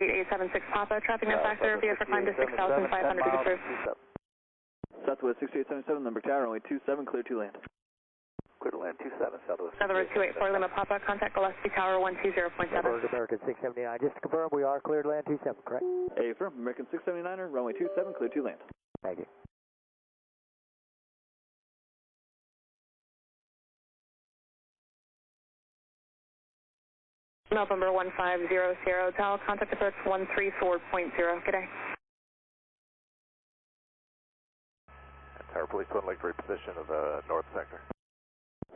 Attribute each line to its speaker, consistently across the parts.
Speaker 1: 8876 Papa, traffic net factor, VFR climb to 6,500 feet first.
Speaker 2: Southwest 6877, number tower, runway 27, clear to land.
Speaker 3: Clear to land 27, Southwest.
Speaker 1: Southwest 284 Lima Papa, contact Gillespie Tower 120.7.
Speaker 4: American 679, just to confirm we are clear to land 27, correct?
Speaker 2: Affirm, American 679er, runway 27, clear to land.
Speaker 4: Thank you.
Speaker 1: November 1500, Tal, contact approach 134.0, good day.
Speaker 3: Tower Police 1 Lake reposition of the north sector.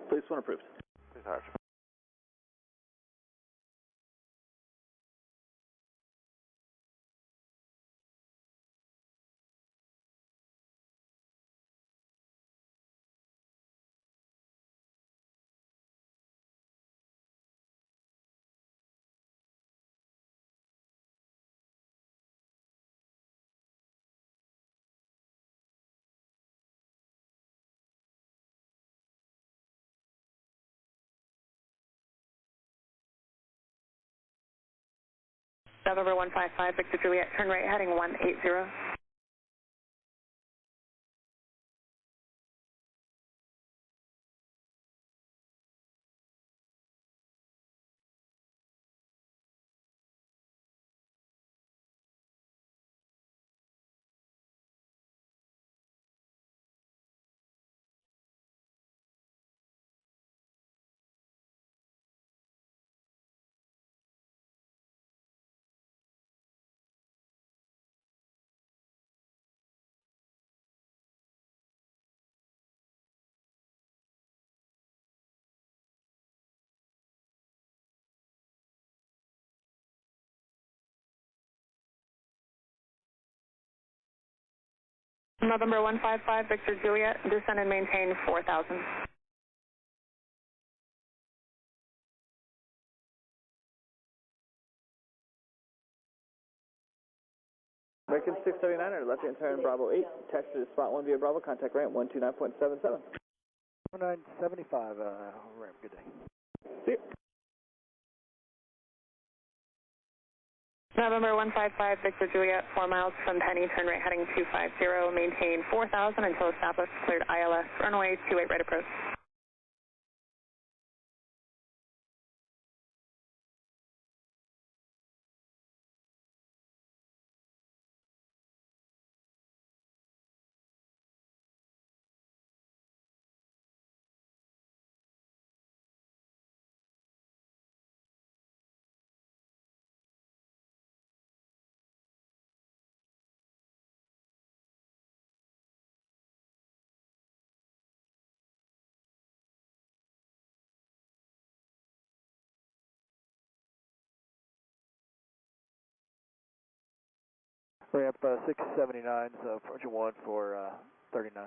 Speaker 2: Police 1 approved.
Speaker 3: Please hire.
Speaker 1: November 155, Victor Juliet, turn right heading 180. November 155, Victor Juliet, descend and maintain 4,000.
Speaker 2: American 679er, left hand turn Bravo 8, taxi to spot 1 via Bravo, contact ramp 129.77.
Speaker 4: 1975, ramp, good day.
Speaker 2: See you.
Speaker 1: November 155, Victor Juliet, 4 miles from Penny, turn right heading 250, maintain 4,000 until established, cleared ILS, runway 28 right approach.
Speaker 4: Ramp 679, so approach 1 for 39.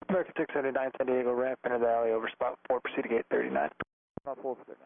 Speaker 5: American 679, San Diego, ramp into the alley over spot 4, proceed to gate 39.
Speaker 4: Spot 4 for 39.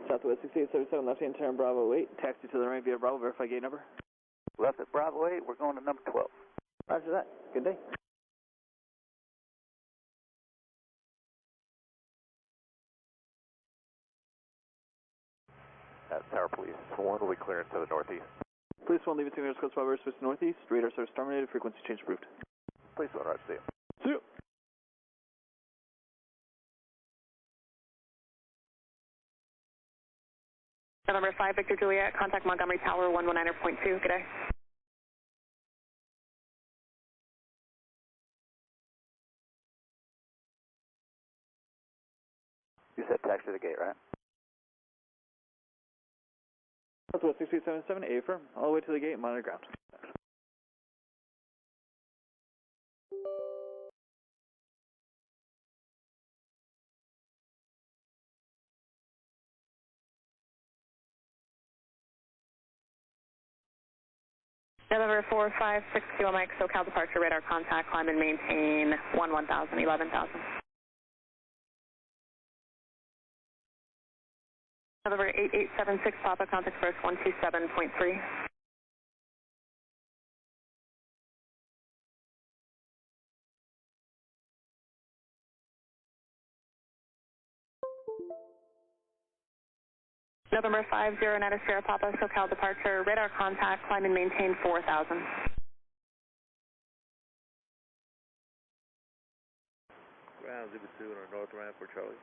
Speaker 2: Southwest 6877, left hand turn Bravo 8, taxi to the right via Bravo, verify gate number.
Speaker 3: Left at Bravo 8, we're going to number 12.
Speaker 2: Roger that, good day.
Speaker 3: Tower Police 1 will be clearing to the northeast.
Speaker 2: Police 1 leaving signal coast 5 switch northeast, radar service terminated, frequency change approved.
Speaker 3: Police 1, right, see you.
Speaker 2: See you.
Speaker 1: November 5, Victor Juliet, contact Montgomery Tower 119.2, good day.
Speaker 3: You said taxi to the gate, right?
Speaker 2: Southwest 6877, A firm, all the way to the gate, monitor ground.
Speaker 1: November 456 Kilo Mike, SoCal departure, radar contact, climb and maintain 1000, 11,000. November 8876 Papa, contact first 127.3. November 50 Sierra Papa, SoCal departure, radar contact, climb and maintain 4,000.
Speaker 3: Ground 02 on our north ramp for Charlie.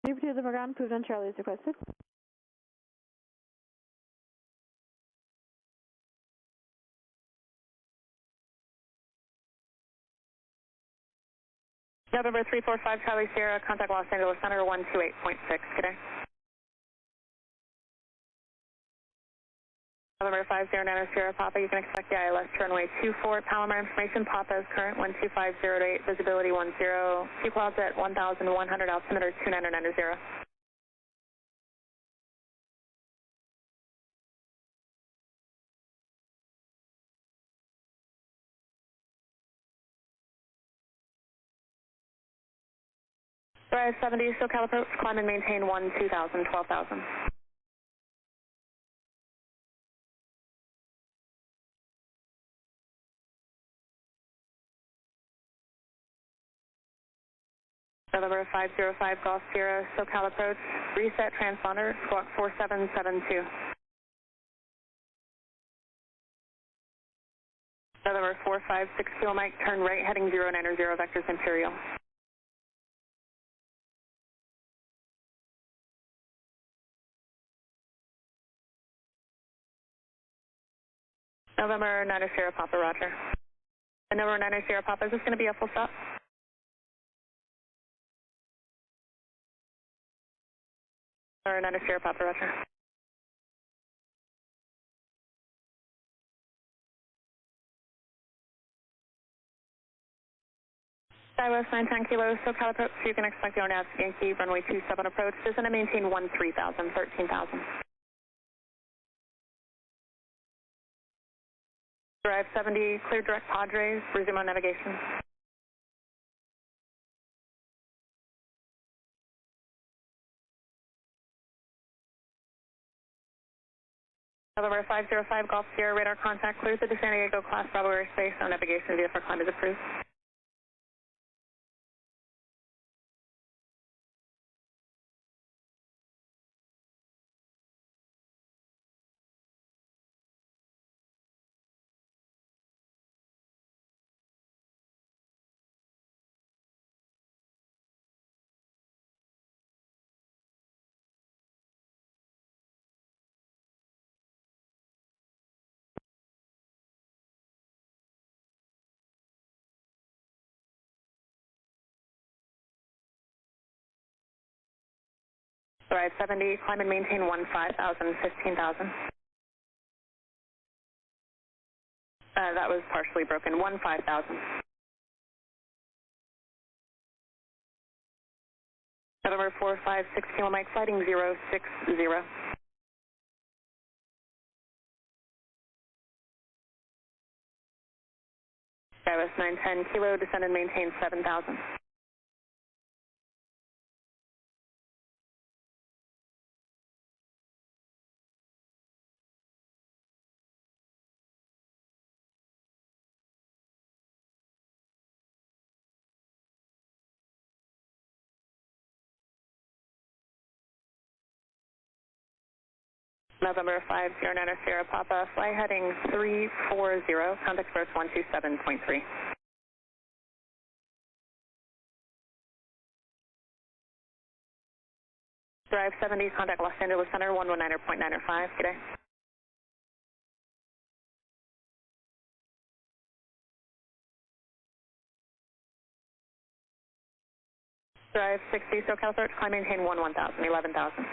Speaker 6: 02 the ground, approved on Charlie is requested.
Speaker 1: November 345 Charlie Sierra, contact Los Angeles Center 128.6, good day. November 509 Sierra Papa, you can expect the ILS to runway 24. Palomar information, Papa is current 12508, visibility 10, sea clouds at 1,100, altimeter 2990. Drive 70, SoCal approach, climb and maintain 2,000, 12,000. November 505 Golf Sierra, SoCal approach, reset transponder, squawk 4772. November 456 Kilo Mike, turn right heading 090 vectors Imperial. November 90 Sierra Papa, roger. And November 90 Sierra Papa, is this going to be a full stop? Or 90 Sierra Papa, roger. Skywest 910 Kilo, SoCal approach, you can expect the ONAV Yankee, runway 27 approach, is going to maintain 13,000, 13,000. Drive 70, clear direct Padres, resume on navigation. November 505 Golf Sierra, radar contact, clears the San Diego class Bravo airspace, on navigation via for climb is approved. Drive 70, climb and maintain 15,000, 15,000. That was partially broken, 15,000. November 456 Kilo Mike, flighting 060. Skywest 910 Kilo, descend and maintain 7,000. November 509 Sierra Papa, fly heading 340, contact first 127.3. Drive 70, contact Los Angeles Center 119.95, good day. Drive 60, SoCal approach, climb maintain 11,000, 11,000.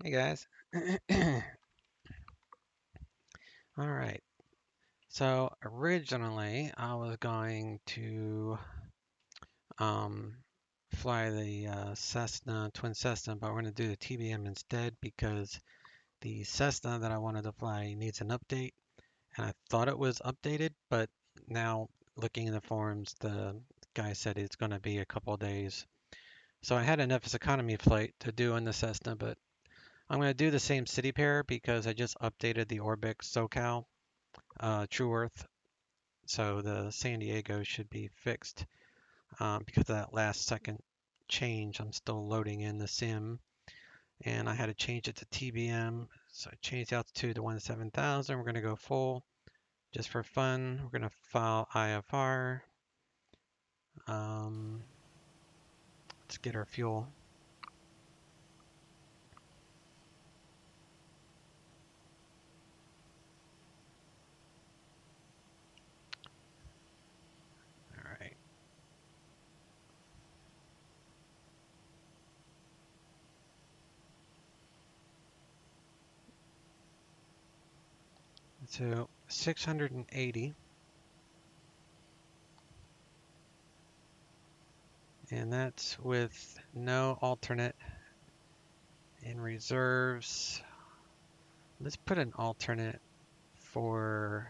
Speaker 7: Hey guys. All right. So originally I was going to fly the twin Cessna, but we're going to do the TBM instead because the Cessna that I wanted to fly needs an update, and I thought it was updated, but now looking in the forums, the guy said it's going to be a couple of days. So I had an FS economy flight to do in the Cessna, but I'm going to do the same city pair because I just updated the Orbix SoCal True Earth, so the San Diego should be fixed because of that last second change. I'm still loading in the sim, and I had to change it to TBM, so I changed the altitude to 17,000. We're going to go full just for fun. We're going to file IFR. Let's get our fuel. All right. So 680. And that's with no alternate in reserves. Let's put an alternate for,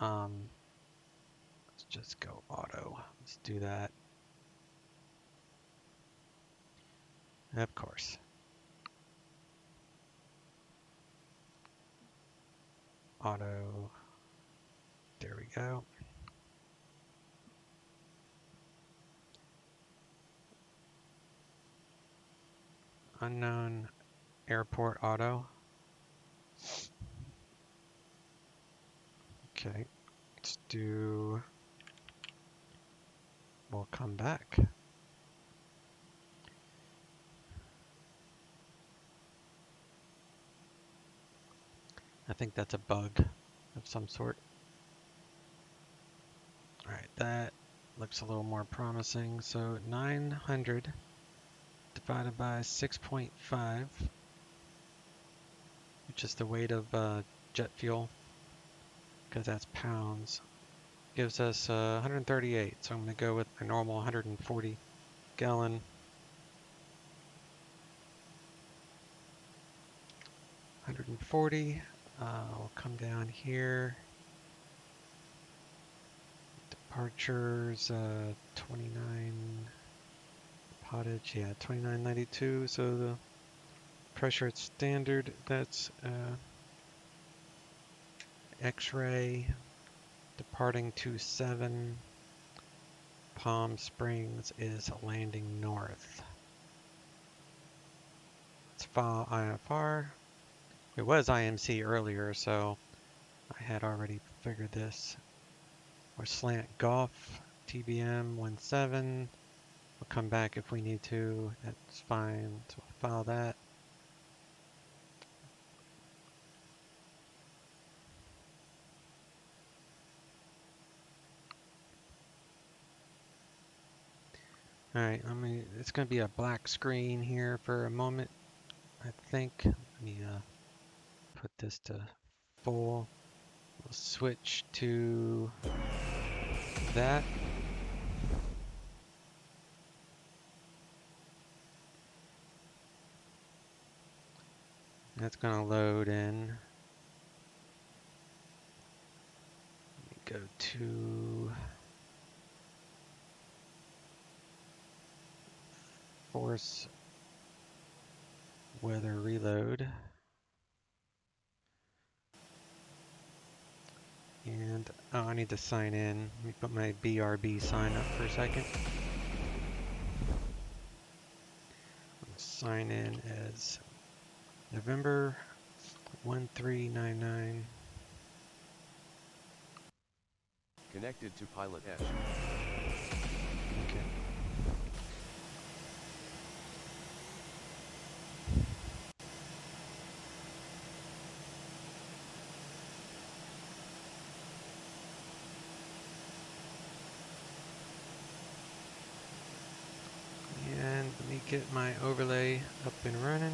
Speaker 7: let's just go auto. Let's do that. Of course. Auto. There we go. Unknown airport auto. Okay. Let's do, we'll come back. I think that's a bug of some sort. All right, that looks a little more promising. So 900 divided by 6.5, which is the weight of jet fuel, because that's pounds, gives us 138. So I'm going to go with a normal 140 gallon. 140. We'll come down here. Departures 29. Pottage, yeah, 2992. So the pressure at standard, that's X-ray. Departing 27. Palm Springs is landing north. Let's file IFR. It was IMC earlier, so I had already figured this. Or slant Golf, TBM 17. We'll come back if we need to. That's fine. So we'll file that. Alright, it's going to be a black screen here for a moment, I think. Let me put this to full. We'll switch to that. That's going to load in. Let me go to force weather reload. And, oh, I need to sign in. Let me put my BRB sign up for a second. I'll sign in as November 1399.
Speaker 8: Connected to PilotEdge.
Speaker 7: Okay. And let me get my overlay up and running.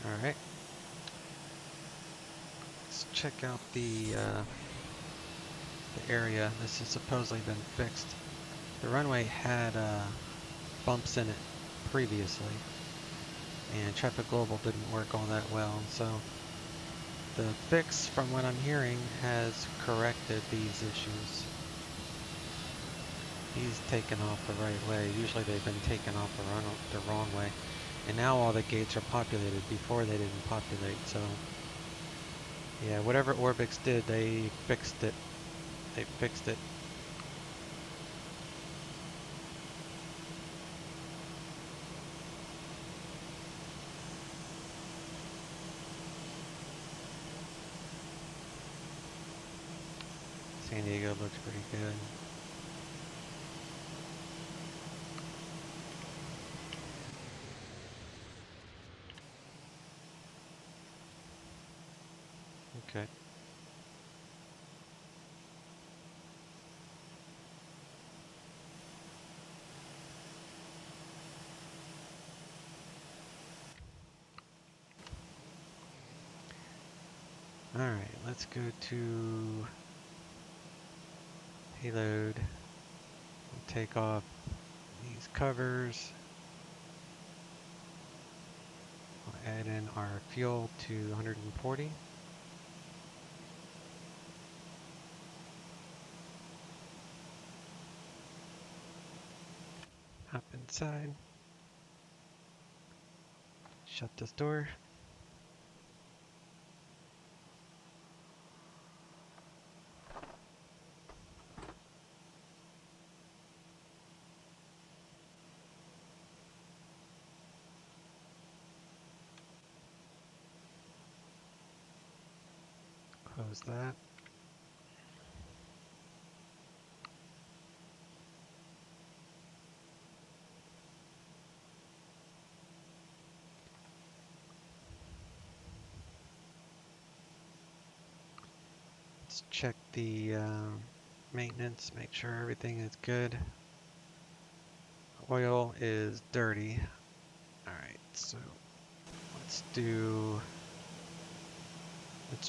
Speaker 7: Alright. Let's check out the area. This has supposedly been fixed. The runway had bumps in it previously, and Traffic Global didn't work all that well, so the fix, from what I'm hearing, has corrected these issues. He's taken off the right way. Usually they've been taken off the wrong way. And now all the gates are populated. Before they didn't populate, so yeah, whatever Orbix did, they fixed it. They fixed it. San Diego looks pretty good. Okay. Alright, let's go to payload. We'll take off these covers. We'll add in our fuel to 140. Hop inside. Shut this door. Close that. Let's check the maintenance, make sure everything is good. Oil is dirty. Alright, so let's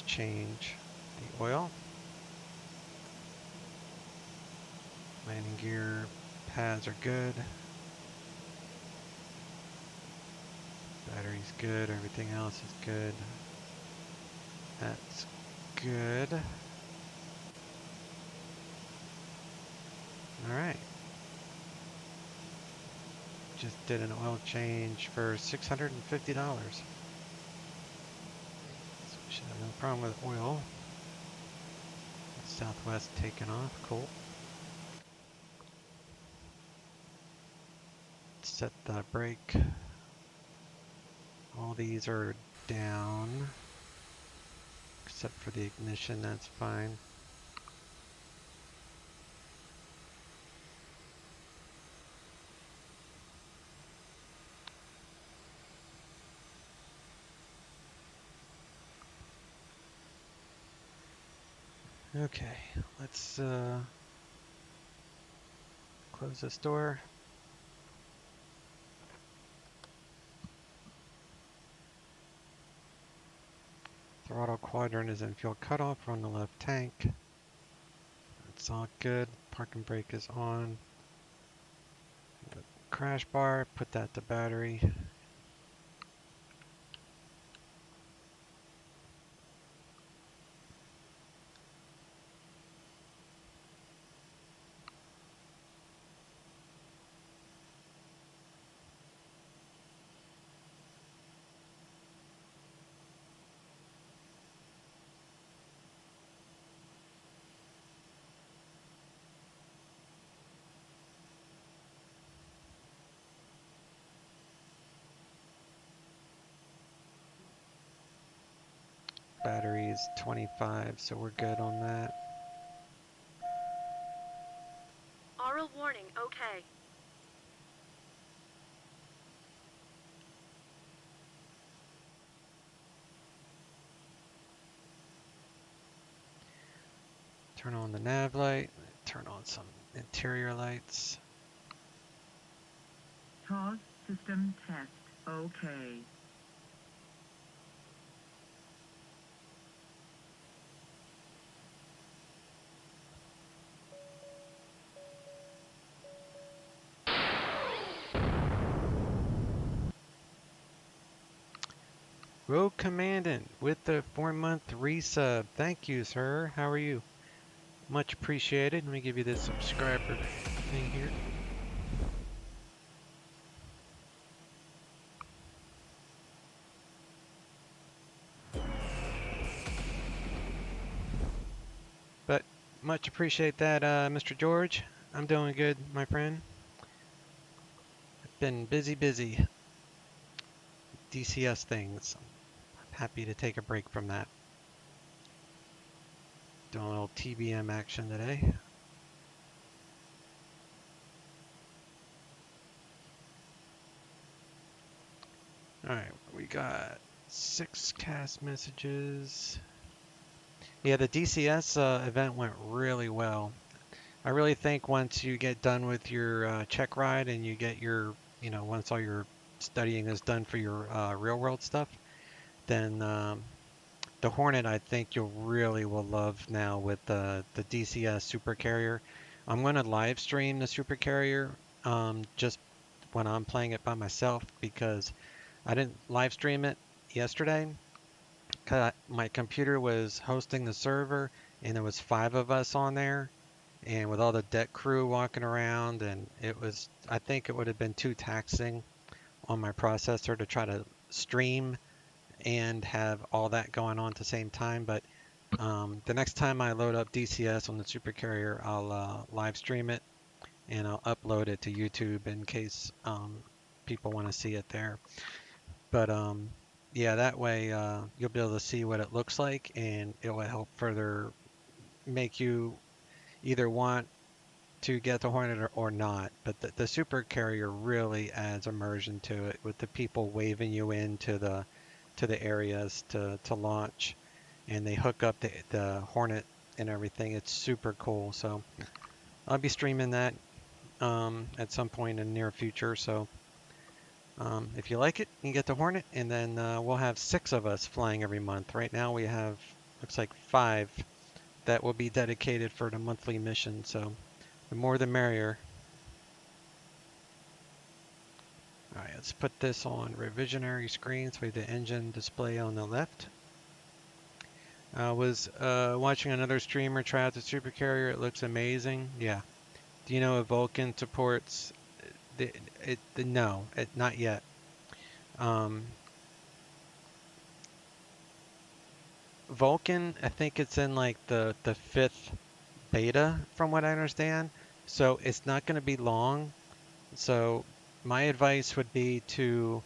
Speaker 7: change the oil. Landing gear pads are good. Battery's good, everything else is good. That's good. Alright. Just did an oil change for $650. So we should have no problem with oil. Southwest taking off, cool. Set the brake. All these are down, except for the ignition, that's fine. Okay, let's close this door. Throttle quadrant is in fuel cutoff, run the left tank. That's all good. Parking brake is on. Crash bar, put that to battery. Battery is 25, so we're good on that.
Speaker 9: Aural warning, okay.
Speaker 7: Turn on the nav light. Turn on some interior lights.
Speaker 10: TOS system test. Okay.
Speaker 7: Road Commandant with the 4-month resub. Thank you, sir. How are you? Much appreciated. Let me give you this subscriber thing here. But much appreciate that, Mr. George. I'm doing good, my friend. I've been busy. DCS things. Happy to take a break from that. Doing a little TBM action today. Alright, we got 6 cast messages. Yeah, the DCS event went really well. I really think once you get done with your check ride and you get your, once all your studying is done for your real world stuff, then the Hornet I think you'll really will love now with the DCS Super Carrier. I'm going to live stream the Super Carrier just when I'm playing it by myself because I didn't live stream it yesterday. My computer was hosting the server and there was 5 of us on there. And with all the deck crew walking around, and I think it would have been too taxing on my processor to try to stream and have all that going on at the same time. But the next time I load up DCS on the Super Carrier, I'll live stream it and I'll upload it to YouTube in case people want to see it there. But yeah, that way you'll be able to see what it looks like, and it will help further make you either want to get the Hornet or not, but the Super Carrier really adds immersion to it with the people waving you into the areas to launch, and they hook up the Hornet and everything. It's super cool. So I'll be streaming that at some point in the near future. So if you like it, you can get the Hornet, and then we'll have 6 of us flying every month. Right now we have looks like 5 that will be dedicated for the monthly mission. So the more the merrier. Alright, let's put this on revisionary screen so we have the engine display on the left. I was watching another streamer try out the Super Carrier. It looks amazing. Yeah. Do you know if Vulcan supports no, not yet. Vulcan, I think it's in like the 5th beta from what I understand. So it's not going to be long. So my advice would be to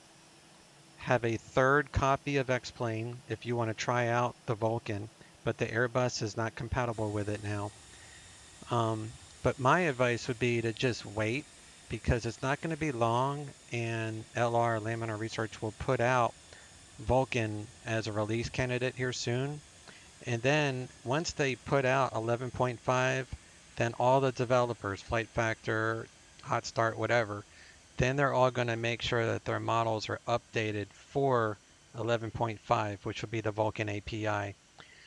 Speaker 7: have a 3rd copy of X-Plane if you want to try out the Vulcan, but the Airbus is not compatible with it now. But my advice would be to just wait because it's not going to be long, and LR, Laminar Research, will put out Vulcan as a release candidate here soon. And then once they put out 11.5, then all the developers, Flight Factor, Hot Start, whatever, then they're all going to make sure that their models are updated for 11.5, which will be the Vulcan API.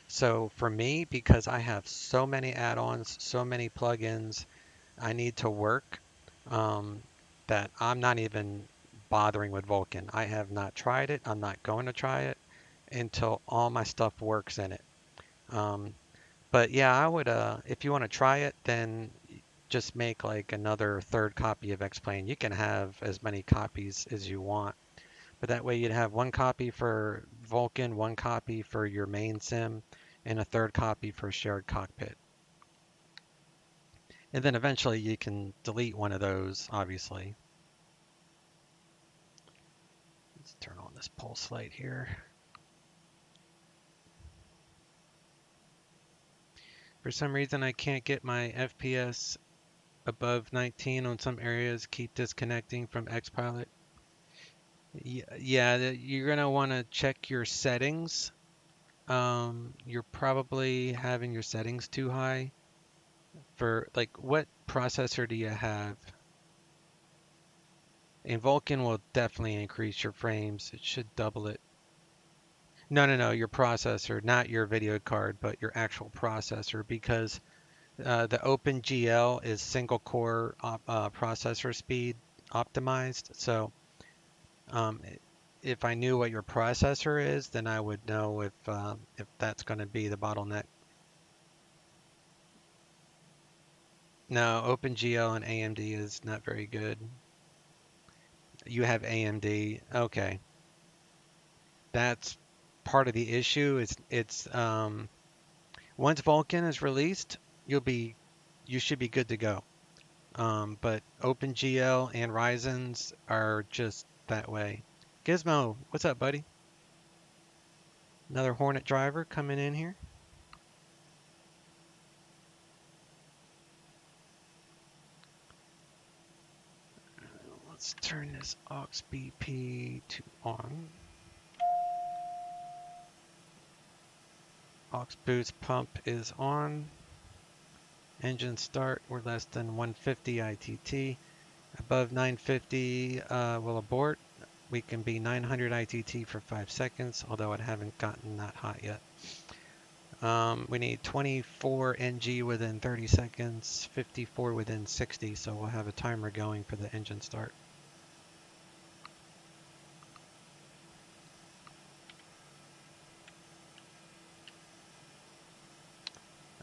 Speaker 7: So for me, because I have so many add-ons, so many plugins I need to work, that I'm not even bothering with Vulcan. I have not tried it. I'm not going to try it until all my stuff works in it. But yeah, I would, if you want to try it, then just make like another 3rd copy of X-Plane. You can have as many copies as you want, but that way you'd have 1 copy for Vulcan, 1 copy for your main sim, and a 3rd copy for shared cockpit. And then eventually you can delete one of those, obviously. Let's turn on this pulse light here. For some reason I can't get my FPS above 19 on some areas, keep disconnecting from XPilot. Yeah, you're going to want to check your settings You're probably having your settings too high. For like, what processor do you have? And Vulkan will definitely increase your frames. It should double it. No, your processor, not your video card, but your actual processor, because the OpenGL is single core processor speed optimized. So um, if I knew what your processor is, then I would know if that's going to be the bottleneck. No, OpenGL and AMD is not very good. You have AMD. Okay. That's part of the issue. It's once Vulkan is released, you should be good to go. But OpenGL and Ryzen's are just that way. Gizmo, what's up, buddy? Another Hornet driver coming in here. Let's turn this aux BP to on. Aux boost pump is on. Engine start, we're less than 150 ITT. Above 950 will abort. We can be 900 ITT for 5 seconds, although I haven't gotten that hot yet. We need 24 NG within 30 seconds, 54 within 60, so we'll have a timer going for the engine start.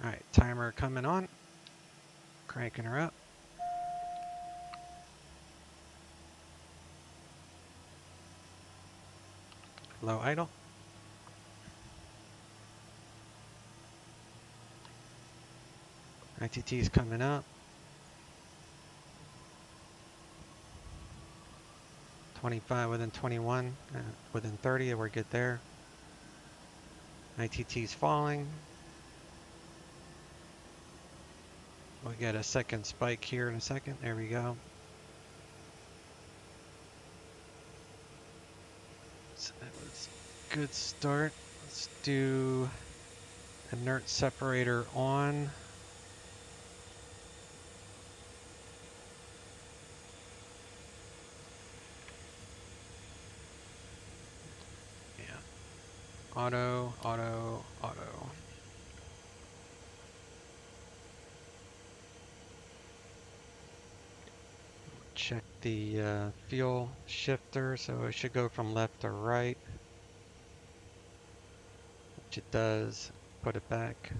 Speaker 7: Alright, timer coming on. Cranking her up. Low idle. ITT is coming up. 25 within 21, within 30, we're good there. ITT is falling. We'll get a second spike here in a second. There we go. So that was a good start. Let's do inert separator on. Auto. Check the fuel shifter, so it should go from left to right, which it does. Put it back.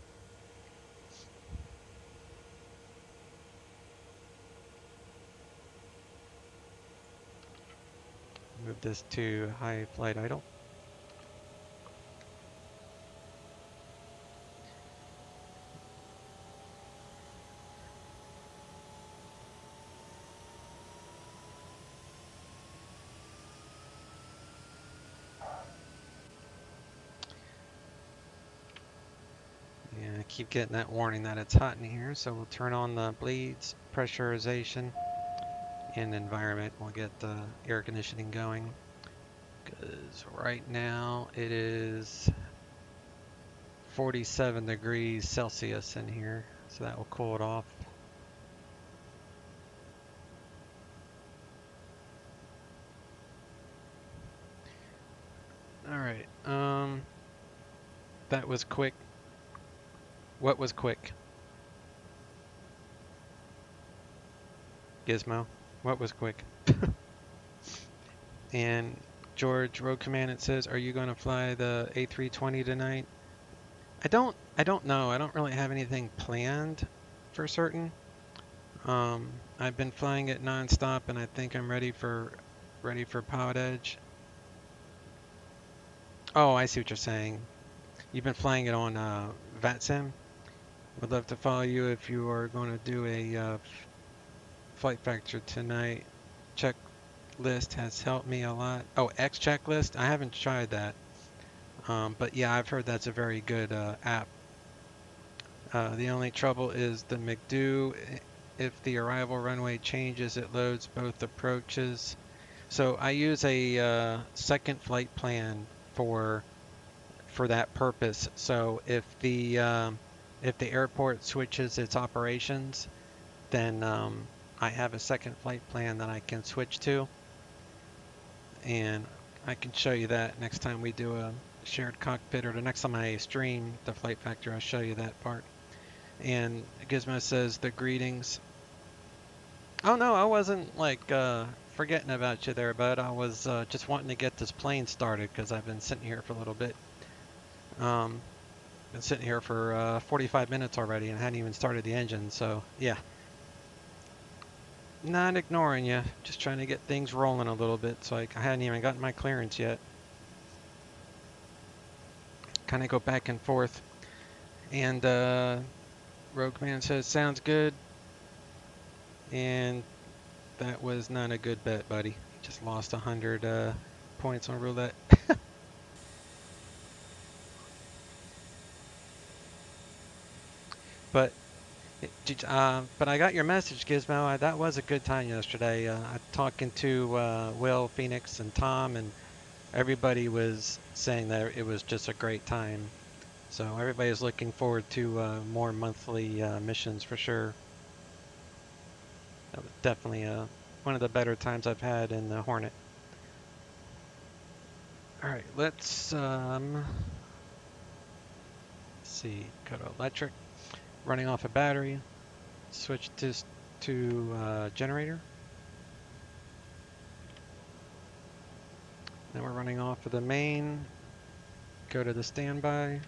Speaker 7: Move this to high flight idle. Yeah, I keep getting that warning that it's hot in here, so we'll turn on the bleeds, pressurization, and environment. We'll get the air conditioning going, because right now it is 47 degrees Celsius in here, so that will cool it off. Alright, that was quick. What was quick? Gizmo, what was quick? And George Road Commandant says, are you going to fly the A320 tonight? I don't know. I don't really have anything planned for certain. I've been flying it non-stop, and I think I'm ready for PilotEdge. Oh, I see what you're saying. You've been flying it on VATSIM. Would love to follow you if you are going to do a flight factor tonight. Checklist has helped me a lot. Oh, X checklist? I haven't tried that. But yeah, I've heard that's a very good app. The only trouble is the McDo. If the arrival runway changes, it loads both approaches. So I use a second flight plan for for that purpose. So if the airport switches its operations, then I have a second flight plan that I can switch to, and I can show you that next time we do a shared cockpit, or the next time I stream the flight factor, I'll show you that part. And Gizmo says the greetings. Oh no, I wasn't like forgetting about you there, bud. I was just wanting to get this plane started because I've been sitting here for a little bit. Been sitting here for 45 minutes already and hadn't even started the engine, so yeah. Not ignoring you, just trying to get things rolling a little bit, so I hadn't even gotten my clearance yet. Kind of go back and forth. And Rogue Man says, sounds good. And that was not a good bet, buddy. You just lost 100 points on roulette. But I got your message, Gizmo. That was a good time yesterday. Talking to Will, Phoenix, and Tom, and everybody was saying that it was just a great time. So everybody's looking forward to more monthly missions for sure. That was definitely one of the better times I've had in the Hornet. All right, let's see. Go to electric, running off a battery. Switch this to generator. Then we're running off of the main. Go to the standby.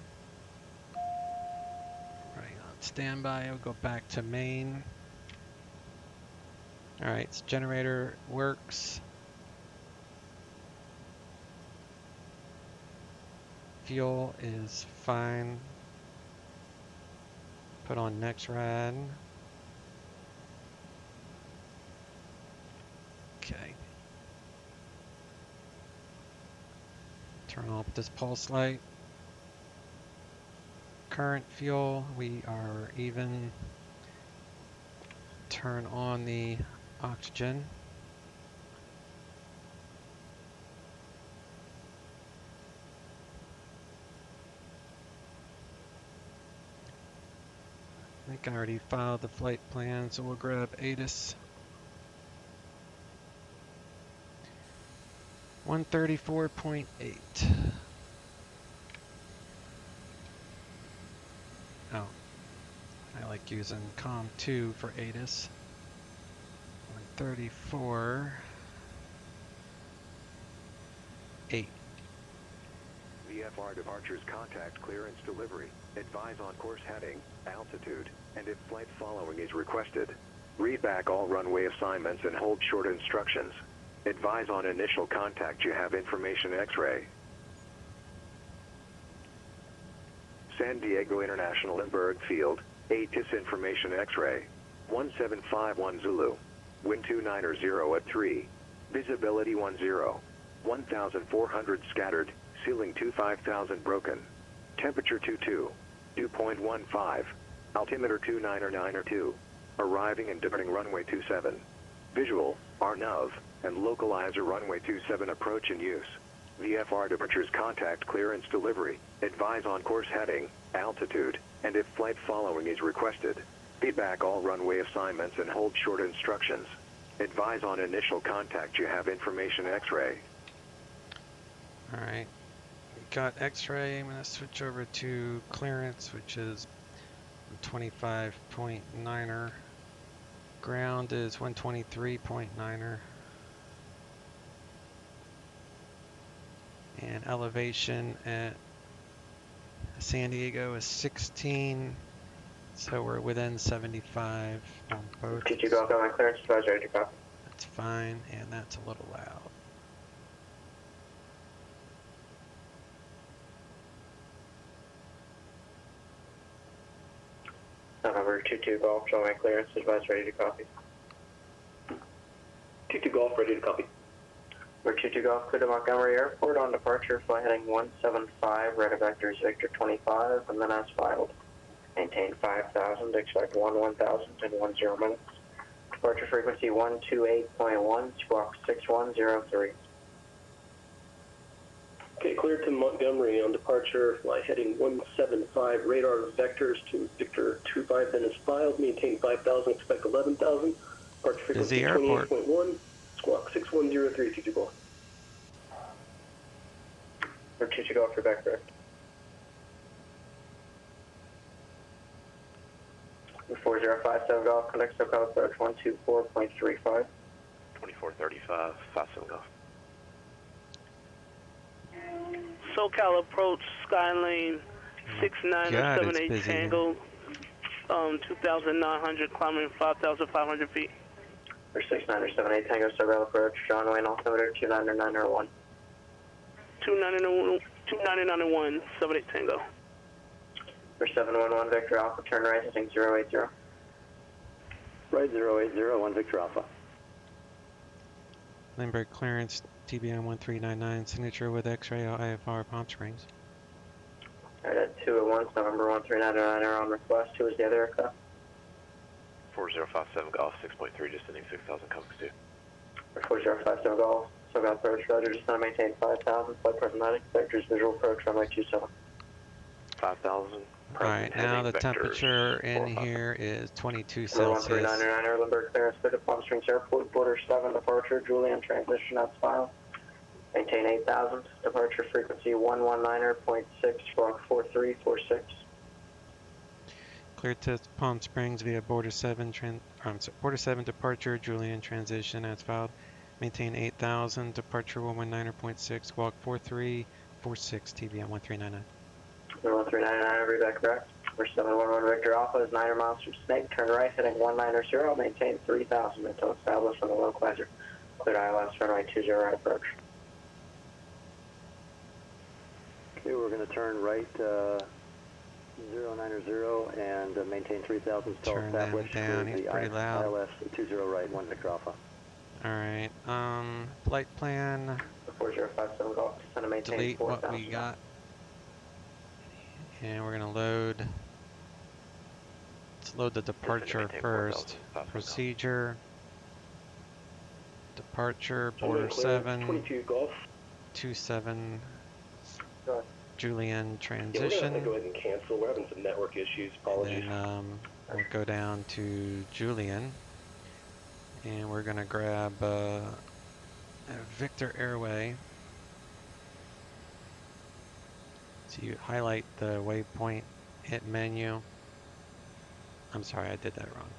Speaker 7: Running on standby. I'll go back to main. All right, so generator works. Fuel is fine. Put on next rad. Okay. Turn off this pulse light. Current fuel, we are even. Turn on the oxygen. I think I already filed the flight plan, so we'll grab ATIS. 134.8. Oh, I like using COM2 for ATIS. 134.8.
Speaker 11: VFR departures contact clearance delivery. Advise on course heading, altitude, and if flight following is requested. Read back all runway assignments and hold short instructions. Advise on initial contact you have information X-ray. San Diego International Lindbergh Field, ATIS information X-ray. 1751 Zulu. Wind 290 at 3. Visibility 10. 1,400 scattered. Ceiling 25,000 broken. Temperature 22. Dew point 15. Altimeter 299 Arriving and departing runway 27. Visual, RNAV, and localizer runway 27 approach in use. VFR departures contact clearance delivery. Advise on course heading, altitude, and if flight following is requested. Feedback all runway assignments and hold short instructions. Advise on initial contact you have information X-ray.
Speaker 7: Alright, we got X-ray. I'm going to switch over to clearance, which is 25.9er. Ground is 123.9er. And elevation at San Diego is 16. So we're within 75 on both.
Speaker 12: T2 Golf, got my clearance, advise ready to copy.
Speaker 7: That's fine, and that's a little loud.
Speaker 12: November 22 Golf, show my clearance, advise ready to copy.
Speaker 13: 22 Golf, ready to copy.
Speaker 12: We're 22 Golf, clear to Montgomery Airport on departure, fly heading 175, radar vector is Victor 25, and then as filed. Maintain 5,000, expect 1,000 in 10 minutes. Departure frequency 128.1, squawk 6103.
Speaker 13: Okay, cleared to Montgomery on departure, fly heading 175, radar vectors to Victor 25, then is filed, maintain 5,000, expect 11,000, departure frequency 28.1, squawk 6103, Golf.
Speaker 12: For 22 Golf for back correct. 4057 Golf, connect SoCal approach 124.35.
Speaker 3: 2435, 57 Golf.
Speaker 14: SoCal approach, Skylane 6978 Tango, 2,900, climbing 5,500 feet.
Speaker 12: For 6978 Tango, SoCal approach, John Wayne, altimeter 29901.
Speaker 14: 29901, 78 Tango.
Speaker 12: For 711 Victor Alpha, turn right, heading 080.
Speaker 13: Right 080, 1 Victor Alpha.
Speaker 7: Lindbergh clearance, TBM9 signature with X-ray IFR Palm Springs.
Speaker 12: Alright, at 2 at 1, November 1399 on request. Who is the other aircraft?
Speaker 3: 4057 Golf, 6.3, descending 6,000, coming 2.
Speaker 12: For 4057 Golf, SoCal approach, roger, just now maintain 5,000, flight prismatic, vectors, visual approach, runway 27.
Speaker 3: 5,000.
Speaker 7: Alright, now the temperature in here is 22 Celsius.
Speaker 12: 1399 Lindbergh clearance, clear to Palm Springs Airport, border 7, departure, Julian transition at file. Maintain 8,000, departure frequency 119.6, squawk 4346.
Speaker 7: Clear to Palm Springs via border 7, border 7 departure, Julian transition as filed. Maintain 8,000, departure 119.6, squawk 4346, TBM 1399.
Speaker 12: 1399, every back correct. For 711 Victor Alpha is 9 miles from Snake, turn right, heading 190, maintain 3,000 until established on the localizer. Cleared ILS, runway 20 right approach.
Speaker 13: Okay, we're going to turn right 090 and maintain 3,000 still established.
Speaker 7: Turn them down, he's pretty loud.
Speaker 13: ILS 20 right, 1 Victor Alpha.
Speaker 7: Alright, flight plan.
Speaker 12: 4057 Golf, descend to maintain
Speaker 7: Delete
Speaker 12: 4,000.
Speaker 7: what we got. And we're gonna load. Let's load the departure first. Procedure. Departure, border 7.
Speaker 13: 22 Golf.
Speaker 7: 27. Julian transition.
Speaker 13: Yeah, we're gonna have to go ahead and cancel. We're having some network issues. Apologies.
Speaker 7: And then we'll go down to Julian. And we're gonna grab Victor Airway. So you highlight the waypoint, hit menu. I'm sorry, I did that wrong.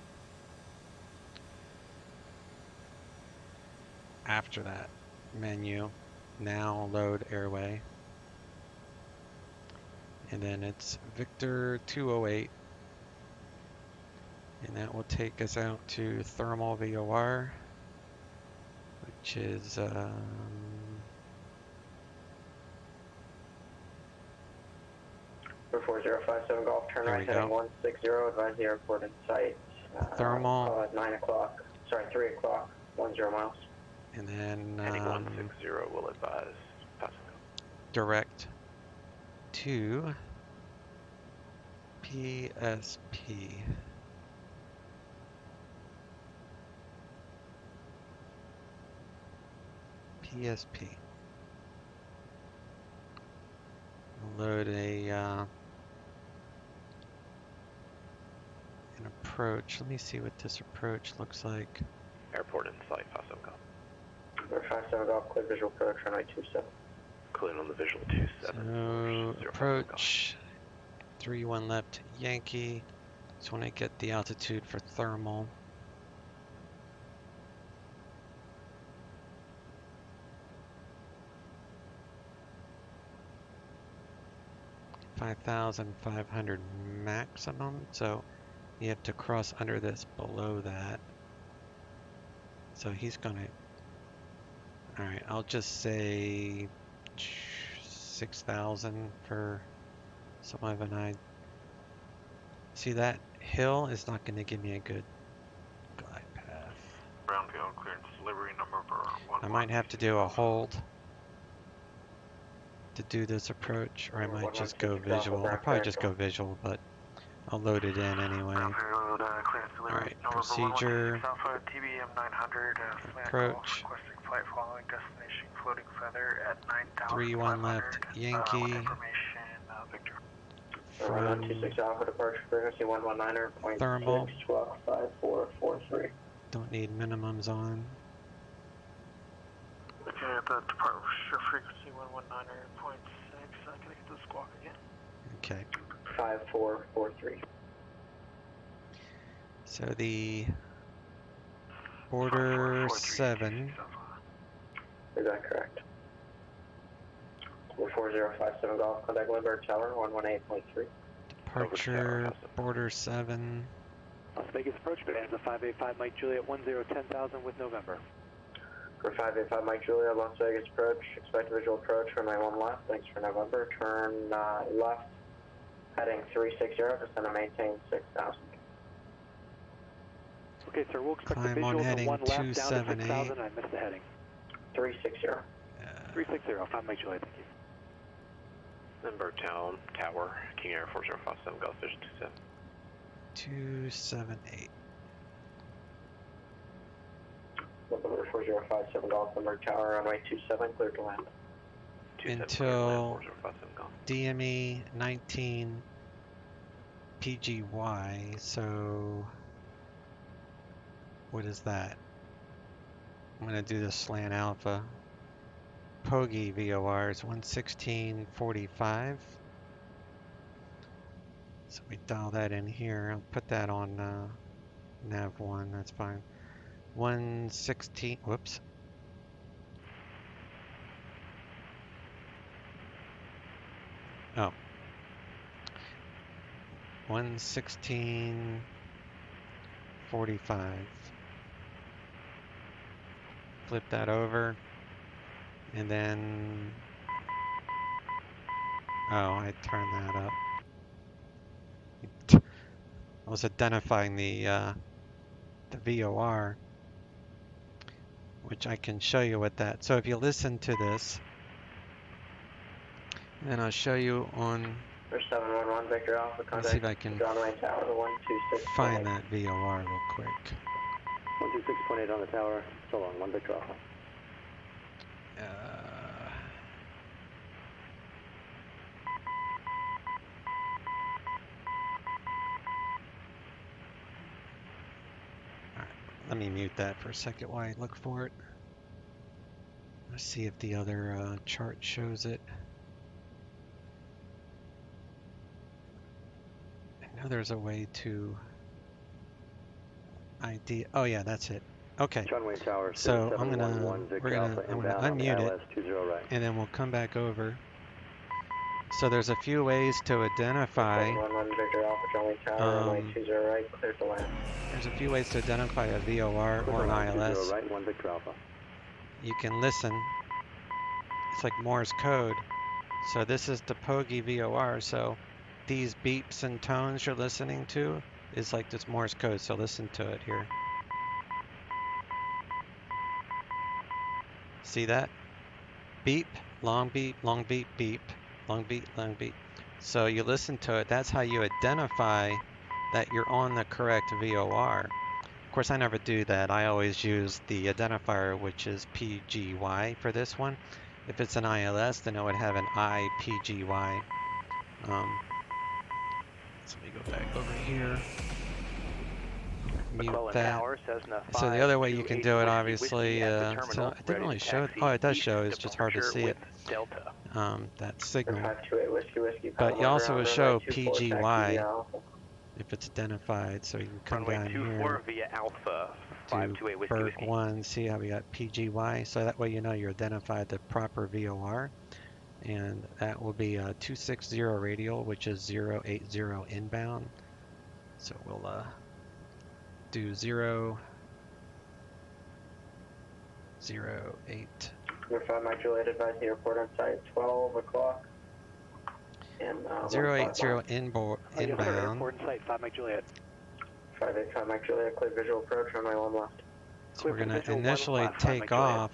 Speaker 7: After that, menu, now load airway. And then it's Victor 208. And that will take us out to thermal VOR, which is
Speaker 12: 4057 Golf, turn right, heading 160, advise the airport in sight.
Speaker 7: Thermal.
Speaker 12: At 9 o'clock, sorry, 3 o'clock, 10 miles.
Speaker 7: And then
Speaker 3: heading 160 will advise passing.
Speaker 7: Direct to PSP. PSP. Load an approach. Let me see what this approach looks like.
Speaker 3: Airport in sight, 57 Golf.
Speaker 12: 57 Golf, clear visual approach, runway 27.
Speaker 3: Clear on the visual 27.
Speaker 7: So approach 31 left Yankee. Just want to get the altitude for thermal. $5,500 maximum, so you have to cross under this below that. So he's gonna. Alright, I'll just say 6,000 for some of an eye. See, that hill is not going to give me a good glide path.
Speaker 3: Ground field clearance delivery number for 1.
Speaker 7: I might have to do a hold to do this approach, or I might just go visual. I'll probably just go visual, but I'll load it in anyway. Alright, procedure, approach, 3-1 left, Yankee, from
Speaker 12: 126 Alpha, departure frequency 119.6,
Speaker 7: thermal,
Speaker 12: squawk 5443.
Speaker 7: don't need minimums on.
Speaker 5: Okay, at the departure frequency 119.6, can I get the squawk again?
Speaker 7: Okay.
Speaker 12: 5443.
Speaker 7: So the border 7.
Speaker 12: Is that correct? 4057 Golf, contact Lindbergh Tower, 118.3.
Speaker 7: Departure border 7.
Speaker 5: Las Vegas approach, Bonanza 585 Mike Juliet 1010,000 with November.
Speaker 12: For 585 Mike Juliet, Las Vegas approach, expect visual approach for 91 left, thanks for November, turn left, heading 360, descend and maintain 6,000.
Speaker 5: Okay, sir, we'll expect
Speaker 7: Climb
Speaker 5: the visual
Speaker 7: on
Speaker 5: from
Speaker 7: heading
Speaker 5: 1 left down to
Speaker 7: 278.
Speaker 5: 6,000, I missed the heading.
Speaker 12: 360.
Speaker 5: 360, 5 Mike Juliet, thank you.
Speaker 3: Lindbergh Town, Tower, King Air 4057, Golf Vision 27.
Speaker 7: 278.
Speaker 12: November 4057 Golf, Lindbergh Tower, runway 27, clear to land.
Speaker 7: Until DME 19 PGY, so what is that? I'm going to do the slant alpha. Pogi VOR is 116.45. So we dial that in here. I'll put that on nav 1, that's fine. 116, whoops. Oh. 116.45. Flip that over. And then, oh, I turned that up. I was identifying the VOR, which I can show you with that. So if you listen to this, and I'll show you on.
Speaker 12: 711 Victor Alpha, contact.
Speaker 7: Let's see if I can
Speaker 12: Runway Tower, 126.
Speaker 7: find that VOR real quick.
Speaker 5: 126.8 on the tower, so long, 1 Victor Alpha.
Speaker 7: Let me mute that for a second while I look for it. Let's see if the other chart shows it. I know there's a way to ID. Oh yeah, that's it. Okay.
Speaker 5: Tower,
Speaker 7: so I'm gonna unmute it, and then we'll come back over. So there's a few ways to identify. There's a few ways to identify a VOR or an ILS. You can listen. It's like Morse code. So this is the Pogi VOR. So these beeps and tones you're listening to is like this Morse code. So listen to it here. See that? Beep, long beep, beep, long beep, long beep. So you listen to it. That's how you identify that you're on the correct VOR. Of course, I never do that. I always use the identifier, which is PGY for this one. If it's an ILS, then it would have an IPGY. So let me go back over here. Mute that. So the other way you can do it, obviously, so it didn't really show. Oh, it does show. It's just hard to see it. That signal. But you also will show PGY if it's identified. So you can come down here to Berg 1. See how we got PGY. So that way you know you're identified the proper VOR. And that will be a 260 radial, which is 080 inbound. So we'll do 008.
Speaker 12: 5 Mike Juliet, advise the airport on site 12 o'clock.
Speaker 7: 080 inbound.
Speaker 5: Airport in sight, 5 Mike Juliet.
Speaker 12: 585 Mike Juliet, clear visual approach, runway 1 left.
Speaker 7: So we're going to initially take off,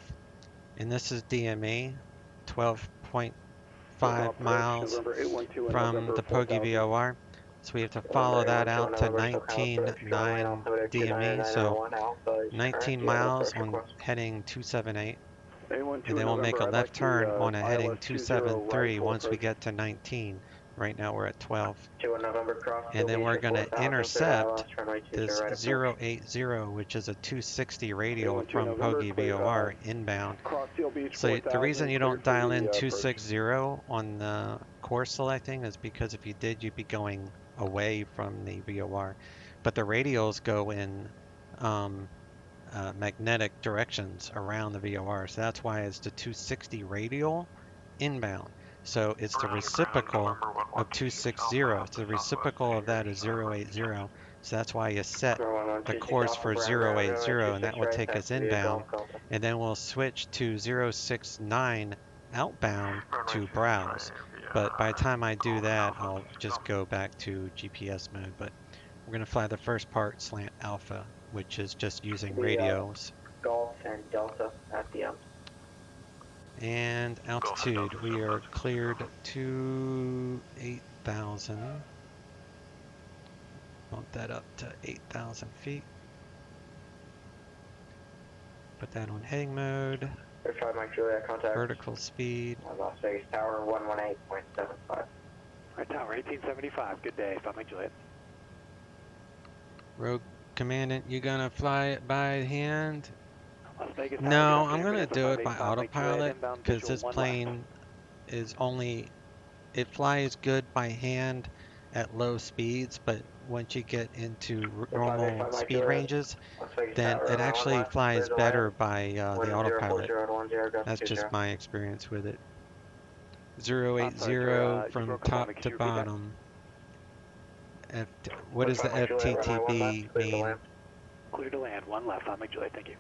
Speaker 7: and this is DME, 12.5 miles from the Pogi VOR. So we have to follow that out to 19.9 DME, so 19 miles on heading 278. And then we'll make a left turn on a heading 273 once we get to 19. Right now we're at 12. And then we're going to intercept this 080, which is a 260 radial from Hoagie VOR inbound. So the reason you don't dial in 260 on the course selecting is because if you did, you'd be going away from the VOR. But the radials go in magnetic directions around the VOR. So that's why it's the 260 radial inbound. So it's the reciprocal of 260. So the reciprocal of that is 080. So that's why you set the course for 080, and that will take us inbound. And then we'll switch to 069 outbound to browse. But by the time I do that, I'll just go back to GPS mode. But we're going to fly the first part slant alpha, which is just using radios.
Speaker 12: Golf and Delta at the end.
Speaker 7: And altitude, we are cleared to 8,000. Bump that up to 8,000 feet. Put that on heading mode.
Speaker 12: Mike Juliet, contact.
Speaker 7: Vertical speed.
Speaker 12: Las Vegas Tower 118.75.
Speaker 5: Right, Tower 1875. Good day. 5 Mike Juliet.
Speaker 7: Rogue Commandant, you gonna fly it by hand? No, I'm gonna do it by autopilot because this plane is only, it flies good by hand at low speeds, but once you get into normal speed ranges, then it actually flies better by the autopilot. That's just my experience with it. 080 from top to bottom. What does the FTTB mean?
Speaker 5: Clear to land, 1 left, I'll make Juliet, thank you.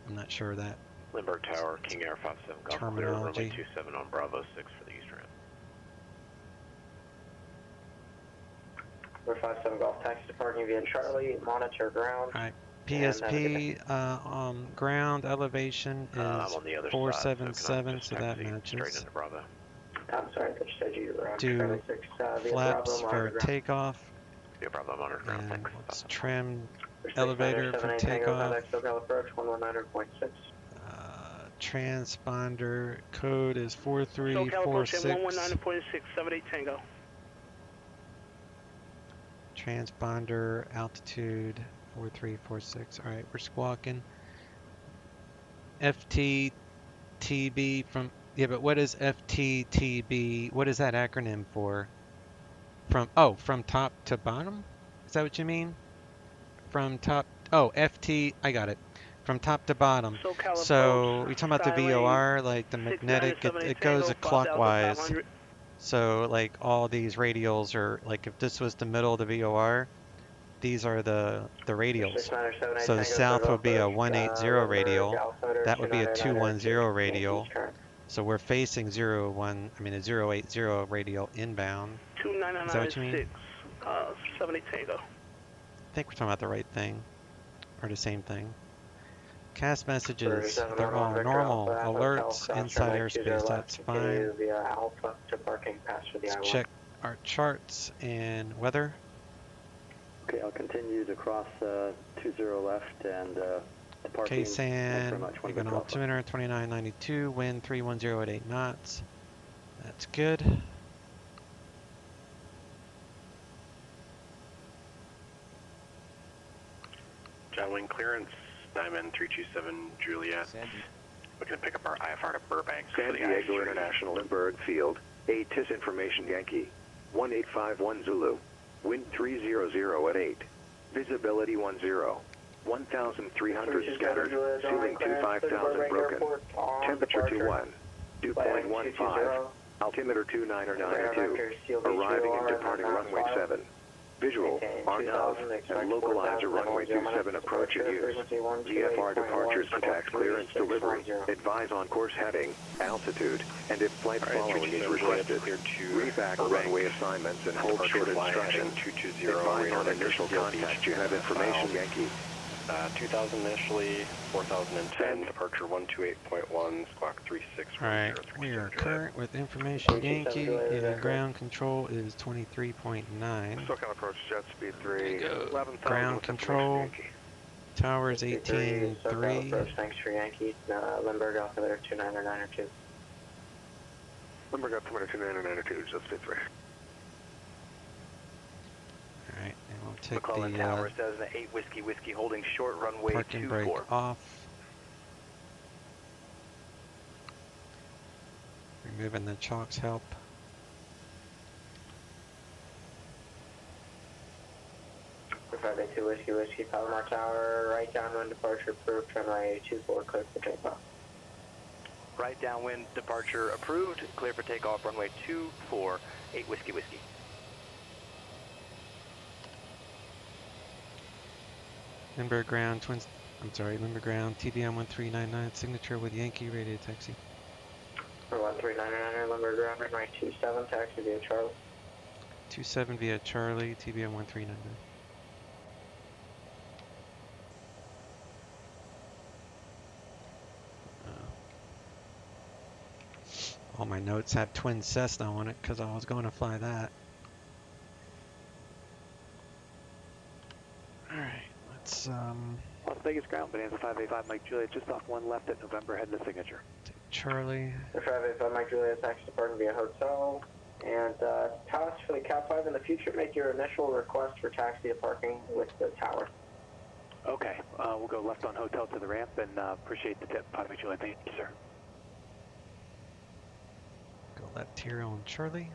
Speaker 7: I'm not sure of that.
Speaker 3: Lindbergh Tower, King Air 57 Golf,
Speaker 7: terminology.
Speaker 3: Clear, runway 27 on Bravo 6 for the eastern end.
Speaker 12: We're 57 Golf, taxi to parking via Charlie, monitor ground.
Speaker 7: Alright, PSP ground elevation is 477, so that matches.
Speaker 12: I'm sorry, I thought you said you were on
Speaker 7: Do flaps for takeoff.
Speaker 3: Yeah, Bravo monitor ground, thanks.
Speaker 7: Let's trim elevator for takeoff. Transponder code is 4346.
Speaker 14: 119.678 Tango.
Speaker 7: Transponder altitude 4346. All right, we're squawking. FTTB from, yeah, but what is FTTB? What is that acronym for? From top to bottom? Is that what you mean? From top, FT, I got it. From top to bottom. So you're talking about the VOR, like the magnetic, it goes clockwise. So like all these radials are, like if this was the middle of the VOR, these are the radials. So the south would be a 180 radial, that would be a 210 radial. So we're facing 080 radial inbound. Is that what you mean?
Speaker 14: 70 Tango.
Speaker 7: I think we're talking about the right thing, or the same thing. Cast messages, they're all normal. Alerts inside airspace, that's fine. Let's check our charts and weather.
Speaker 15: Okay, I'll continue to cross 20 left and departing.
Speaker 7: KSAN, you're going to altimeter 2992, wind 310 at 8 knots. That's good.
Speaker 3: Downwind clearance, Diamond 327 Juliet. Looking to pick up our IFR to Burbank.
Speaker 11: San Diego International Lindbergh Field, ATIS information Yankee, 1851 Zulu, wind 300 at 8, visibility 10, 1,300 scattered, ceiling 25,000 broken, temperature 21, dew point 15, altimeter 2992, arriving and departing runway 7. Visual, on-of, and localizer runway 27 approach and use. GFR departures for tax clearance delivery. Advise on course heading, altitude, and if flight following is requested. Read back runway assignments and hold short instructions. Advise on initial contact you have information Yankee.
Speaker 3: 2000 initially, 4010, departure 128.1, squawk 36.
Speaker 7: Alright, we are current with information Yankee, and ground control is 23.9.
Speaker 3: SoCal approach, jet speed 3, 11,000
Speaker 7: ground control, towers 18.3.
Speaker 12: SoCal approach, thanks for Yankee, Lindbergh Altimeter 299
Speaker 3: Lindbergh Altimeter 299 jet speed 3.
Speaker 7: Alright, and we'll take
Speaker 16: McClellan
Speaker 7: the
Speaker 16: Tower says an 8 whiskey holding short runway
Speaker 7: parking
Speaker 16: 24.
Speaker 7: brake off. Removing the chocks help.
Speaker 12: For 582 Whiskey, Palomar Tower, right downwind departure approved, runway 24, clear for takeoff.
Speaker 16: Right downwind departure approved, clear for takeoff, runway 24, 8 whiskey.
Speaker 7: Lindbergh ground, Lindbergh ground, TBM 1399, signature with Yankee, radio taxi.
Speaker 12: For 1399, Lindbergh ground, runway 27, taxi via Charlie.
Speaker 7: 27 via Charlie, TBM 1399. All my notes have twin Cessna on it because I was going to fly that. Alright, let's
Speaker 5: Las Vegas ground, Bonanza 585, Mike Juliet, just off 1 left at November, heading to signature.
Speaker 7: Charlie.
Speaker 12: 585, Mike Juliet, taxi departing via hotel. And Thomas, for the Cap 5 in the future, make your initial request for taxi to parking with the tower.
Speaker 5: Okay, we'll go left on hotel to the ramp, and appreciate the tip, Mike Juliet. Thank you, sir.
Speaker 7: Go left here on Charlie.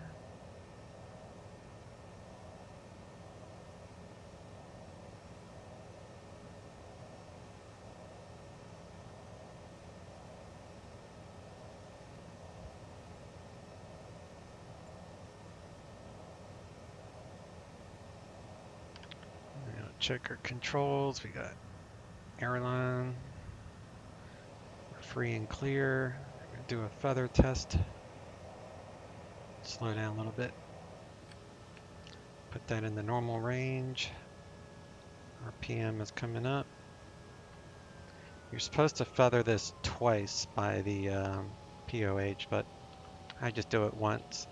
Speaker 7: Check our controls. We got airline. We're free and clear. We're going to do a feather test. Slow down a little bit. Put that in the normal range. Our PM is coming up. You're supposed to feather this twice by the POH, but I just do it once.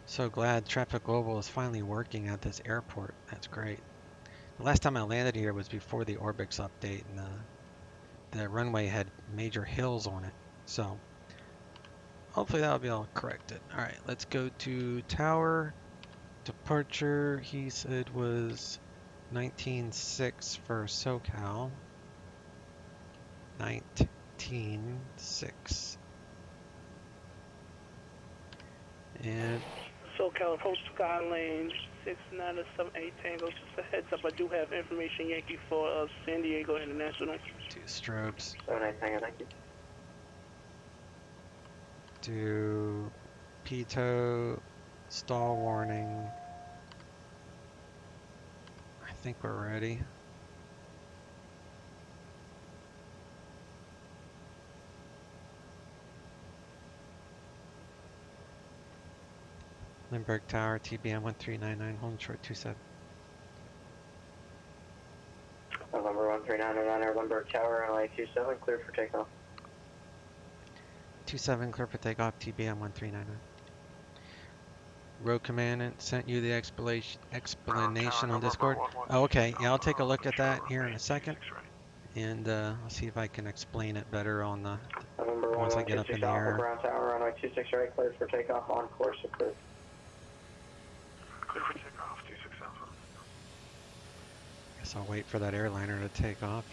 Speaker 7: So glad Traffic Global is finally working at this airport. That's great. The last time I landed here was before the Orbix update, and the runway had major hills on it. So hopefully that'll be all corrected. All right, let's go to tower. Departure, he said, was 19.6 for SoCal. 19.6. And
Speaker 14: SoCal approach Skylane 6978 Tango. Just a heads up, I do have information Yankee for San Diego International.
Speaker 7: 2 strobes.
Speaker 12: 78 Tango, thank you.
Speaker 7: Do PITO, stall warning. I think we're ready. Lindbergh Tower, TBM 1399, holding short 27.
Speaker 12: November 1399, Lindbergh Tower, LA 27, clear for takeoff.
Speaker 7: 27, clear for takeoff, TBM 1399. Road Commandant sent you the explanation on Discord. Oh, okay, yeah, I'll take a look at that here in a second. And I'll see if I can explain it better on the once I get up in the air.
Speaker 12: Ground Tower, runway 26 right, clear for takeoff, on course approved.
Speaker 3: Clear for takeoff, 26 Alpha.
Speaker 7: Guess I'll wait for that airliner to take off.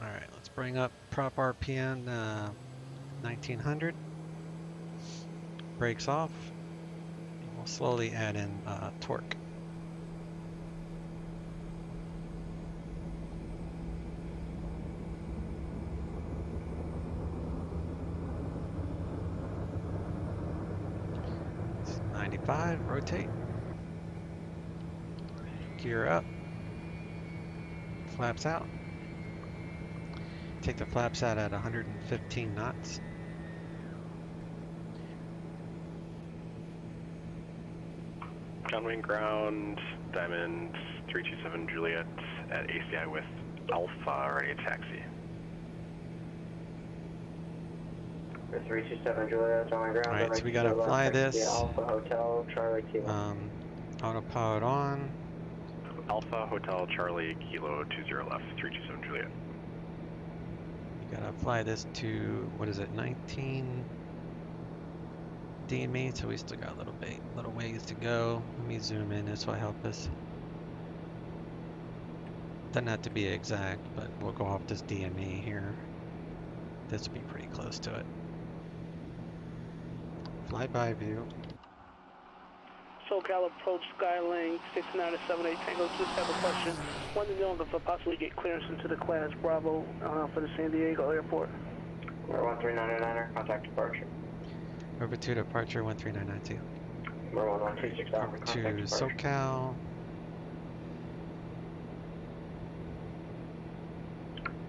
Speaker 7: Alright, let's bring up prop RPM 1900. Brakes off. We'll slowly add in torque. 175, rotate. Gear up. Flaps out. Take the flaps out at 115 knots.
Speaker 3: Downwind ground, Diamond 327 Juliet at ACI with Alpha, ready to taxi.
Speaker 12: 327 Juliet on ground.
Speaker 7: Alright, so we gotta fly this.
Speaker 12: Alpha Hotel Charlie Kilo.
Speaker 7: Autopilot on.
Speaker 3: Alpha Hotel Charlie Kilo 20 left, 327 Juliet.
Speaker 7: You gotta fly this to, what is it, 19 DME, so we still got a little ways to go. Let me zoom in, this will help us. Doesn't have to be exact, but we'll go off this DME here. This will be pretty close to it. Flyby view.
Speaker 14: SoCal approach Skylane 6978 Tango. Just have a question. Wanted to know if I possibly get clearance into the class Bravo for the San Diego airport.
Speaker 12: 13999er, contact departure.
Speaker 7: Over to departure 13992.
Speaker 12: 1126
Speaker 7: Over to SoCal.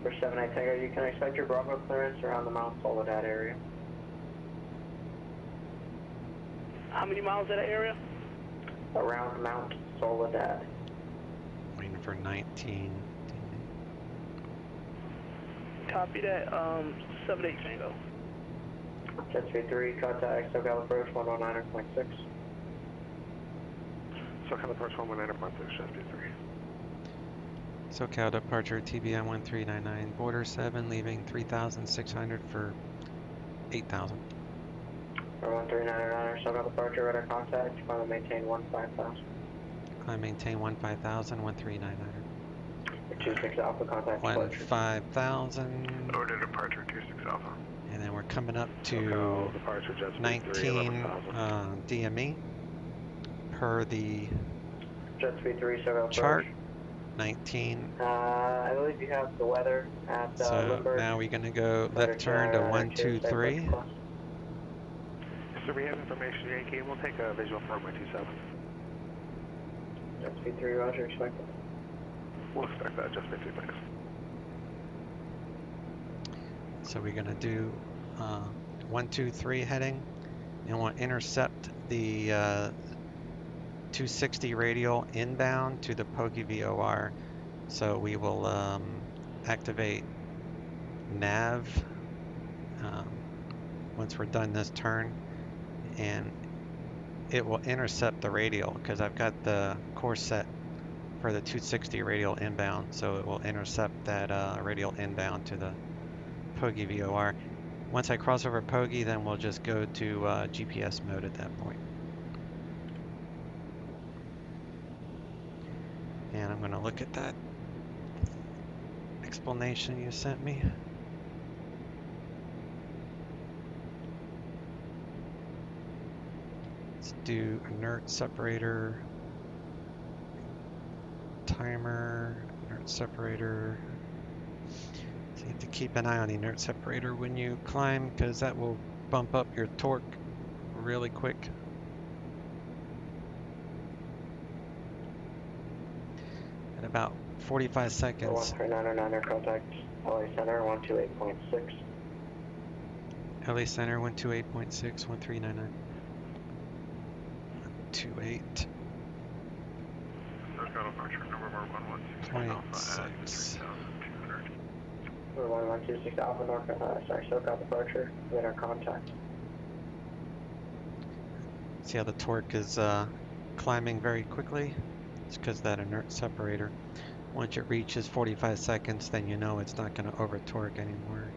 Speaker 12: For 78 Tango, you can expect your Bravo clearance around the Mount Soledad area.
Speaker 14: How many miles of that area?
Speaker 12: Around Mount Soledad.
Speaker 7: Waiting for 19.
Speaker 14: Copy that, 78 Tango.
Speaker 12: Jet Speed 3, contact SoCal approach 119.6.
Speaker 3: SoCal approach 119.6, Jet Speed 3.
Speaker 7: SoCal departure TBM9 border 7, leaving 3,600 for 8,000.
Speaker 12: 13999er, SoCal departure, radar contact, climb and maintain 15,000.
Speaker 7: Climb maintain 15,000, 1399er.
Speaker 12: 26 Alpha, contact departure.
Speaker 7: 15,000.
Speaker 3: Order departure 26 Alpha.
Speaker 7: And then we're coming up to 19 DME per the
Speaker 12: Jet Speed 3, SoCal
Speaker 7: chart.
Speaker 12: approach.
Speaker 7: 19.
Speaker 12: I believe you have the weather at
Speaker 7: So
Speaker 12: Lindbergh.
Speaker 7: now we're going to go left turn to 123.
Speaker 3: So we have information, Yankee. We'll take a visual from runway 27.
Speaker 12: Jet Speed 3, roger, expected.
Speaker 3: We'll expect that, Jet Speed 3, thanks.
Speaker 7: So we're going to do 123 heading, and we'll intercept the 260 radial inbound to the Poggy VOR. So we will activate nav once we're done this turn, and it will intercept the radial because I've got the course set for the 260 radial inbound, so it will intercept that radial inbound to the Poggy VOR. Once I cross over Poggy, then we'll just go to GPS mode at that point. And I'm going to look at that explanation you sent me. Let's do inert separator, timer, inert separator. So you have to keep an eye on the inert separator when you climb, because that will bump up your torque really quick. At about 45 seconds.
Speaker 12: 13999er, contact LA Center 128.6.
Speaker 7: LA Center 128.6, 1399. 128.
Speaker 3: SoCal departure number 116 Alpha at 3,200.
Speaker 12: 1126 Alpha North, SoCal departure, radar contact.
Speaker 7: See how the torque is climbing very quickly? It's because that inert separator. Once it reaches 45 seconds, then you know it's not going to over torque anymore.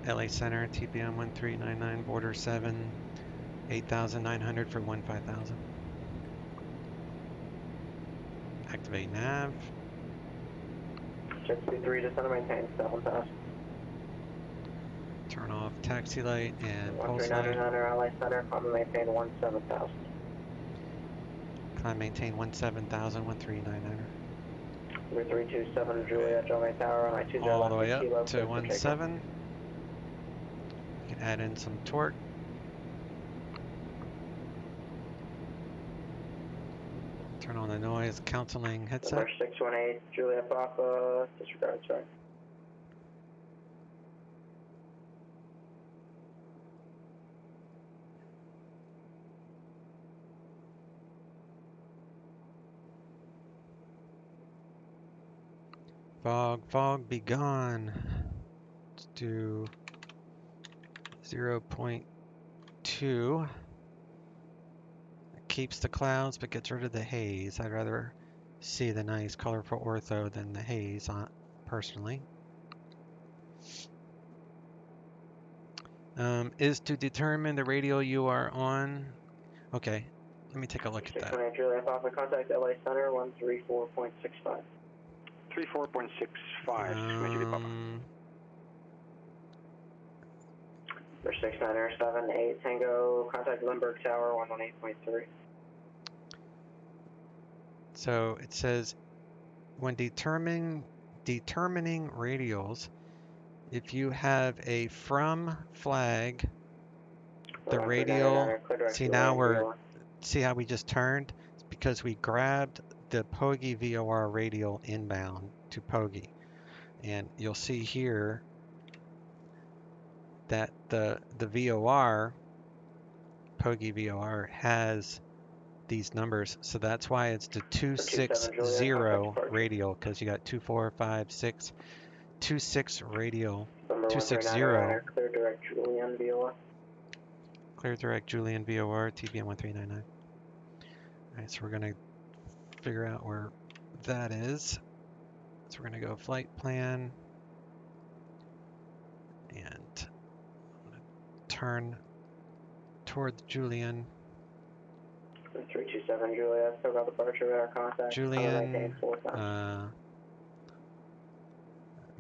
Speaker 7: LA Center, TBM 1399, border 7, 8,900 for 15,000. Activate nav.
Speaker 12: Jet Speed 3, descend and maintain 7,000.
Speaker 7: Turn off taxi light and pulse light.
Speaker 12: 13999er, LA Center, climb and maintain 17,000.
Speaker 7: Climb maintain 17,000, 1399er.
Speaker 12: 327 Juliet, John Tower, on I-20
Speaker 7: All the way up to 17. can add in some torque. Turn on the noise canceling headset.
Speaker 12: Number 618, Juliet Papa, disregard, sorry.
Speaker 7: Fog, be gone. Let's do 0.2. It keeps the clouds but gets rid of the haze. I'd rather see the nice colorful ortho than the haze personally. Is to determine the radial you are on. Okay, let me take a look at that.
Speaker 12: 618, Juliet Papa, contact LA Center, 134.65.
Speaker 5: 34.65.
Speaker 12: For 6978 Tango, contact Lindbergh Tower, 118.3.
Speaker 7: So it says when determining radials, if you have a from flag, the radial, see how we just turned? It's because we grabbed the Pogi VOR radial inbound to Pogi. And you'll see here that the VOR, Pogi VOR, has these numbers. So that's why it's the 260 radial, because you got 2, 4, 5, 6, 26 radial, 260.
Speaker 12: Clear direct Julian VOR.
Speaker 7: Clear direct Julian VOR, TBM 1399. Alright, so we're going to figure out where that is. So we're going to go flight plan. And I'm going to turn toward Julian.
Speaker 12: 327 Juliet, so about departure radar contact.
Speaker 7: Julian,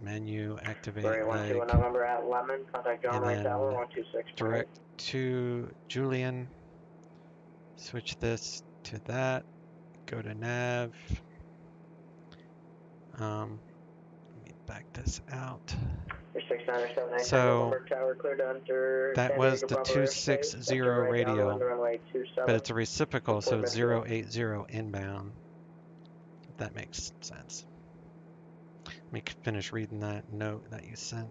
Speaker 7: menu, activate leg,
Speaker 12: November at Lemon, contact John Ray Tower, 126.
Speaker 7: Direct to Julian, switch this to that, go to nav, let me back this out. So that was the 260 radial, but it's a reciprocal, so it's 080 inbound, if that makes sense. Let me finish reading that note that you sent.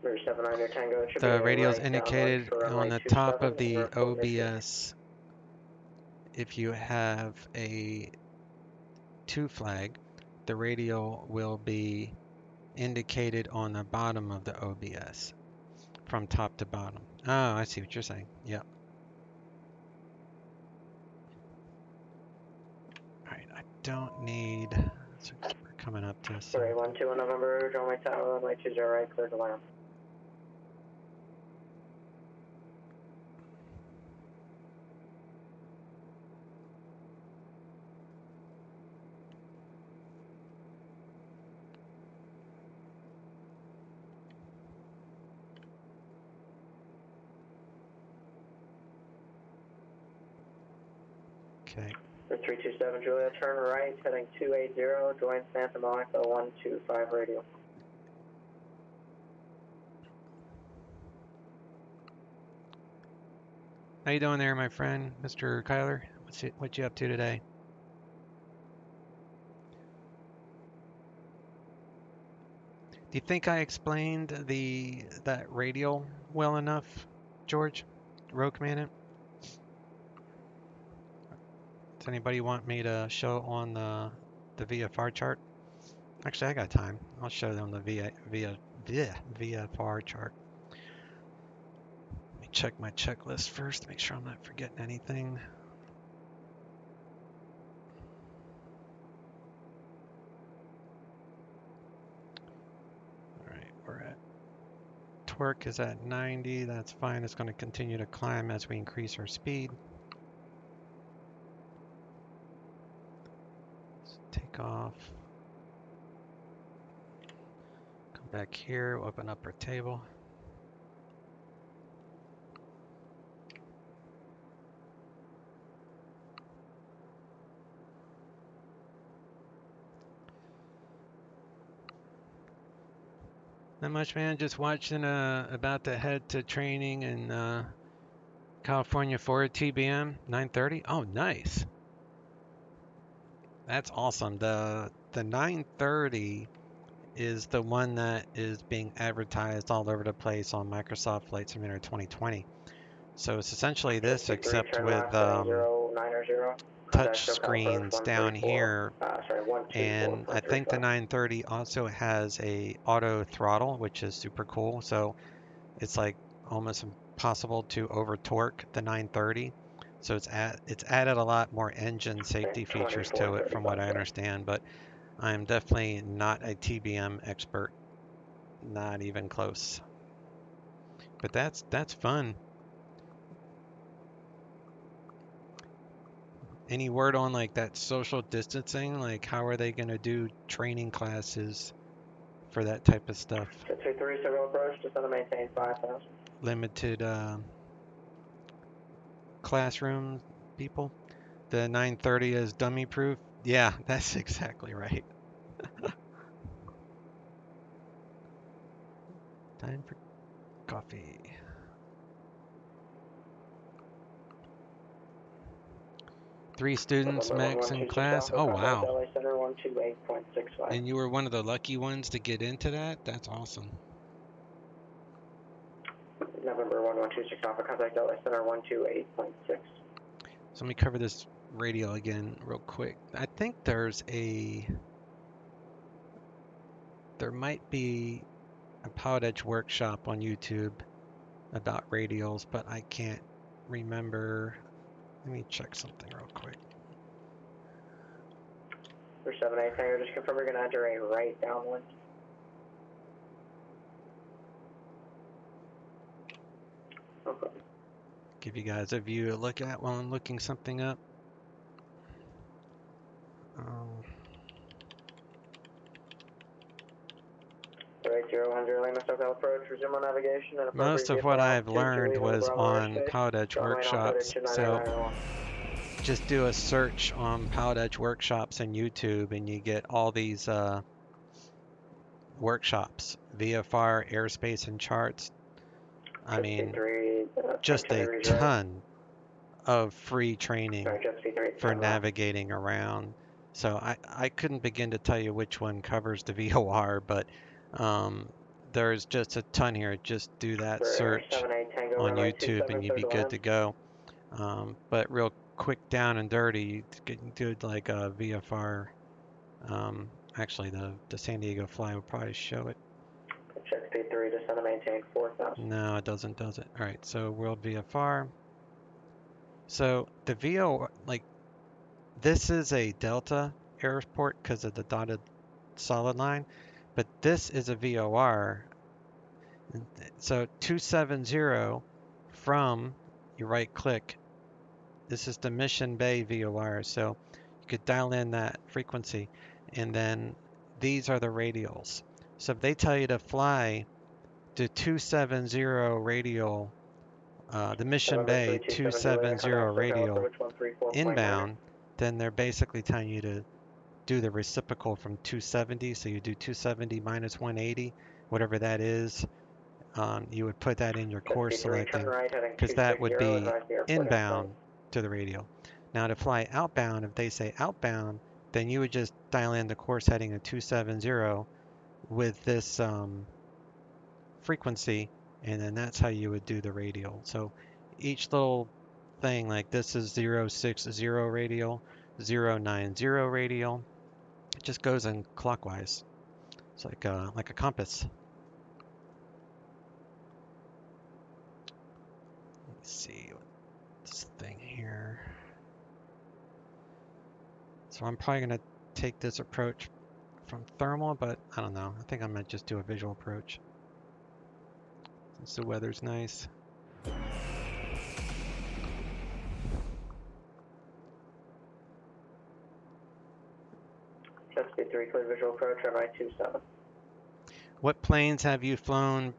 Speaker 7: The radial is indicated on the top of the OBS. If you have a 2 flag, the radial will be indicated on the bottom of the OBS from top to bottom. Oh, I see what you're saying. Yep. Alright, I don't need... So we're coming up to...
Speaker 12: 312 November, John Ray Tower, runway 20 right, clear to land.
Speaker 7: Okay.
Speaker 12: 327 Juliet, turn right, heading 280, join Santa Monica 125 radial.
Speaker 7: How you doing there, my friend, Mr. Kyler? What you up to today? Do you think I explained that radial well enough, George? Row commandant? Does anybody want me to show on the VFR chart? Actually, I got time. I'll show them the VFR chart. Let me check my checklist first, make sure I'm not forgetting anything. All right, we're at torque is at 90. That's fine. It's going to continue to climb as we increase our speed. Take off. Come back here, open up our table. Not much, man. Just watching about to head to training in California for TBM 930. Oh, nice. That's awesome. The 930 is the one that is being advertised all over the place on Microsoft Flight Simulator 2020. So it's essentially this, except with touch screens down here, and I think the 930 also has a auto throttle, which is super cool. So it's like almost impossible to over torque the 930. So it's added a lot more engine safety features to it, from what I understand. But I'm definitely not a TBM expert, not even close. But that's fun. Any word on like that social distancing? Like how are they gonna do training classes for that type of stuff?
Speaker 12: 223, civil approach, just gonna maintain 5,000.
Speaker 7: Limited classroom people. The 930 is dummy proof. Yeah, that's exactly right. Time for coffee. Three students max in class. Oh, wow. And you were one of the lucky ones to get into that? That's awesome.
Speaker 12: November 1126 Alpha, contact LA Center 128.6.
Speaker 7: So let me cover this radio again real quick. I think there might be a PilotEdge workshop on YouTube about radials, but I can't remember. Let me check something real quick.
Speaker 12: For 78 Tango, just confirm you're going to enter a right downwind. Okay.
Speaker 7: Give you guys a view to look at while I'm looking something up. Most of what I've learned was on PilotEdge workshops, so just do a search on PilotEdge workshops in YouTube and you get all these workshops, VFR, airspace and charts. I mean, just a ton of free training for navigating around. So I couldn't begin to tell you which one covers the VOR, but there's just a ton here. Just do that search on YouTube and you'd be good to go. But real quick down and dirty, you can do like a VFR. Actually, the San Diego fly will probably show it.
Speaker 12: Check speed 3, descend to maintain 4,000.
Speaker 7: No, it doesn't, does it? All right, so World VFR. So the VO, like, this is a Delta airport because of the dotted solid line, but this is a VOR. So 270 from, you right click, this is the Mission Bay VOR, so you could dial in that frequency, and then these are the radials. So if they tell you to fly the 270 radial, the Mission Bay 270 radial inbound, then they're basically telling you to do the reciprocal from 270. So you do 270 minus 180, whatever that is. You would put that in your course selecting, because that would be inbound to the radial. Now to fly outbound, if they say outbound, then you would just dial in the course heading of 270 with this frequency, and then that's how you would do the radial. So each little thing, like this is 060 radial, 090 radial, it just goes in clockwise. It's like a compass. Let's see this thing here. So I'm probably gonna take this approach from thermal, but I don't know. I think I might just do a visual approach since the weather's nice.
Speaker 12: Check speed 3, clear visual approach, runway 27.
Speaker 7: What planes have you flown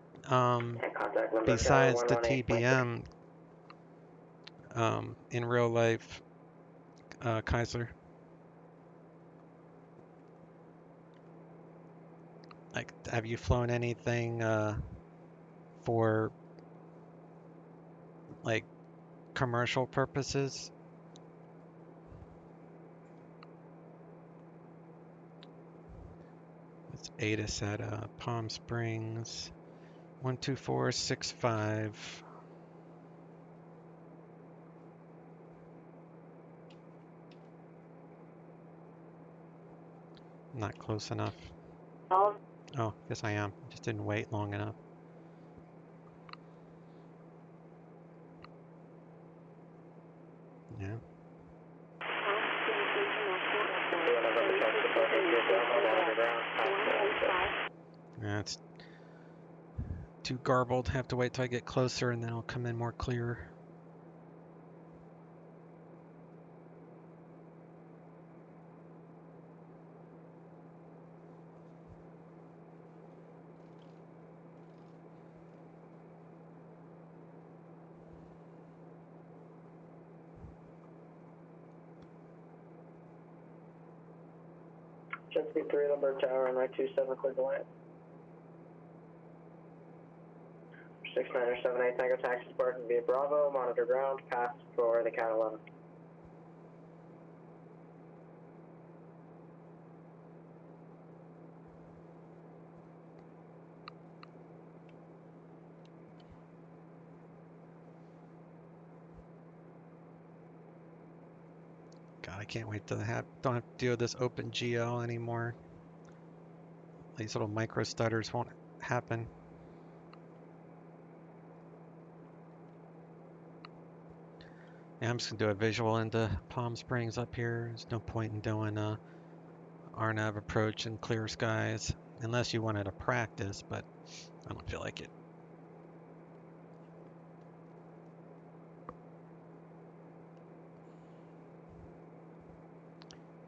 Speaker 7: besides the TBM in real life, Kaiser? Like, have you flown anything for like commercial purposes? It's ATIS at Palm Springs, 12465. Not close enough. Oh, guess I am. Just didn't wait long enough. Yeah. Yeah, it's too garbled. Have to wait till I get closer and then it'll come in more clear.
Speaker 12: Jet speed 3, Lindbergh Tower, runway 27, clear to land. 6978 Tango taxi departing via Bravo, monitor ground, pass for the count 11.
Speaker 7: God, I can't wait to don't have to deal with this open GL anymore. These little micro stutters won't happen. Yeah, I'm just gonna do a visual into Palm Springs up here. There's no point in doing a RNAV approach in clear skies unless you wanted to practice, but I don't feel like it.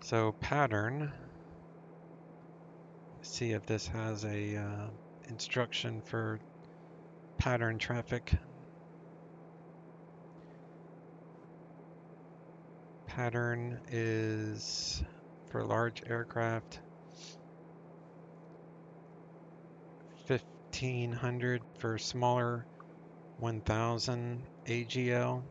Speaker 7: So pattern, see if this has a instruction for pattern traffic. Pattern is for large aircraft 1500, for smaller 1000 AGL.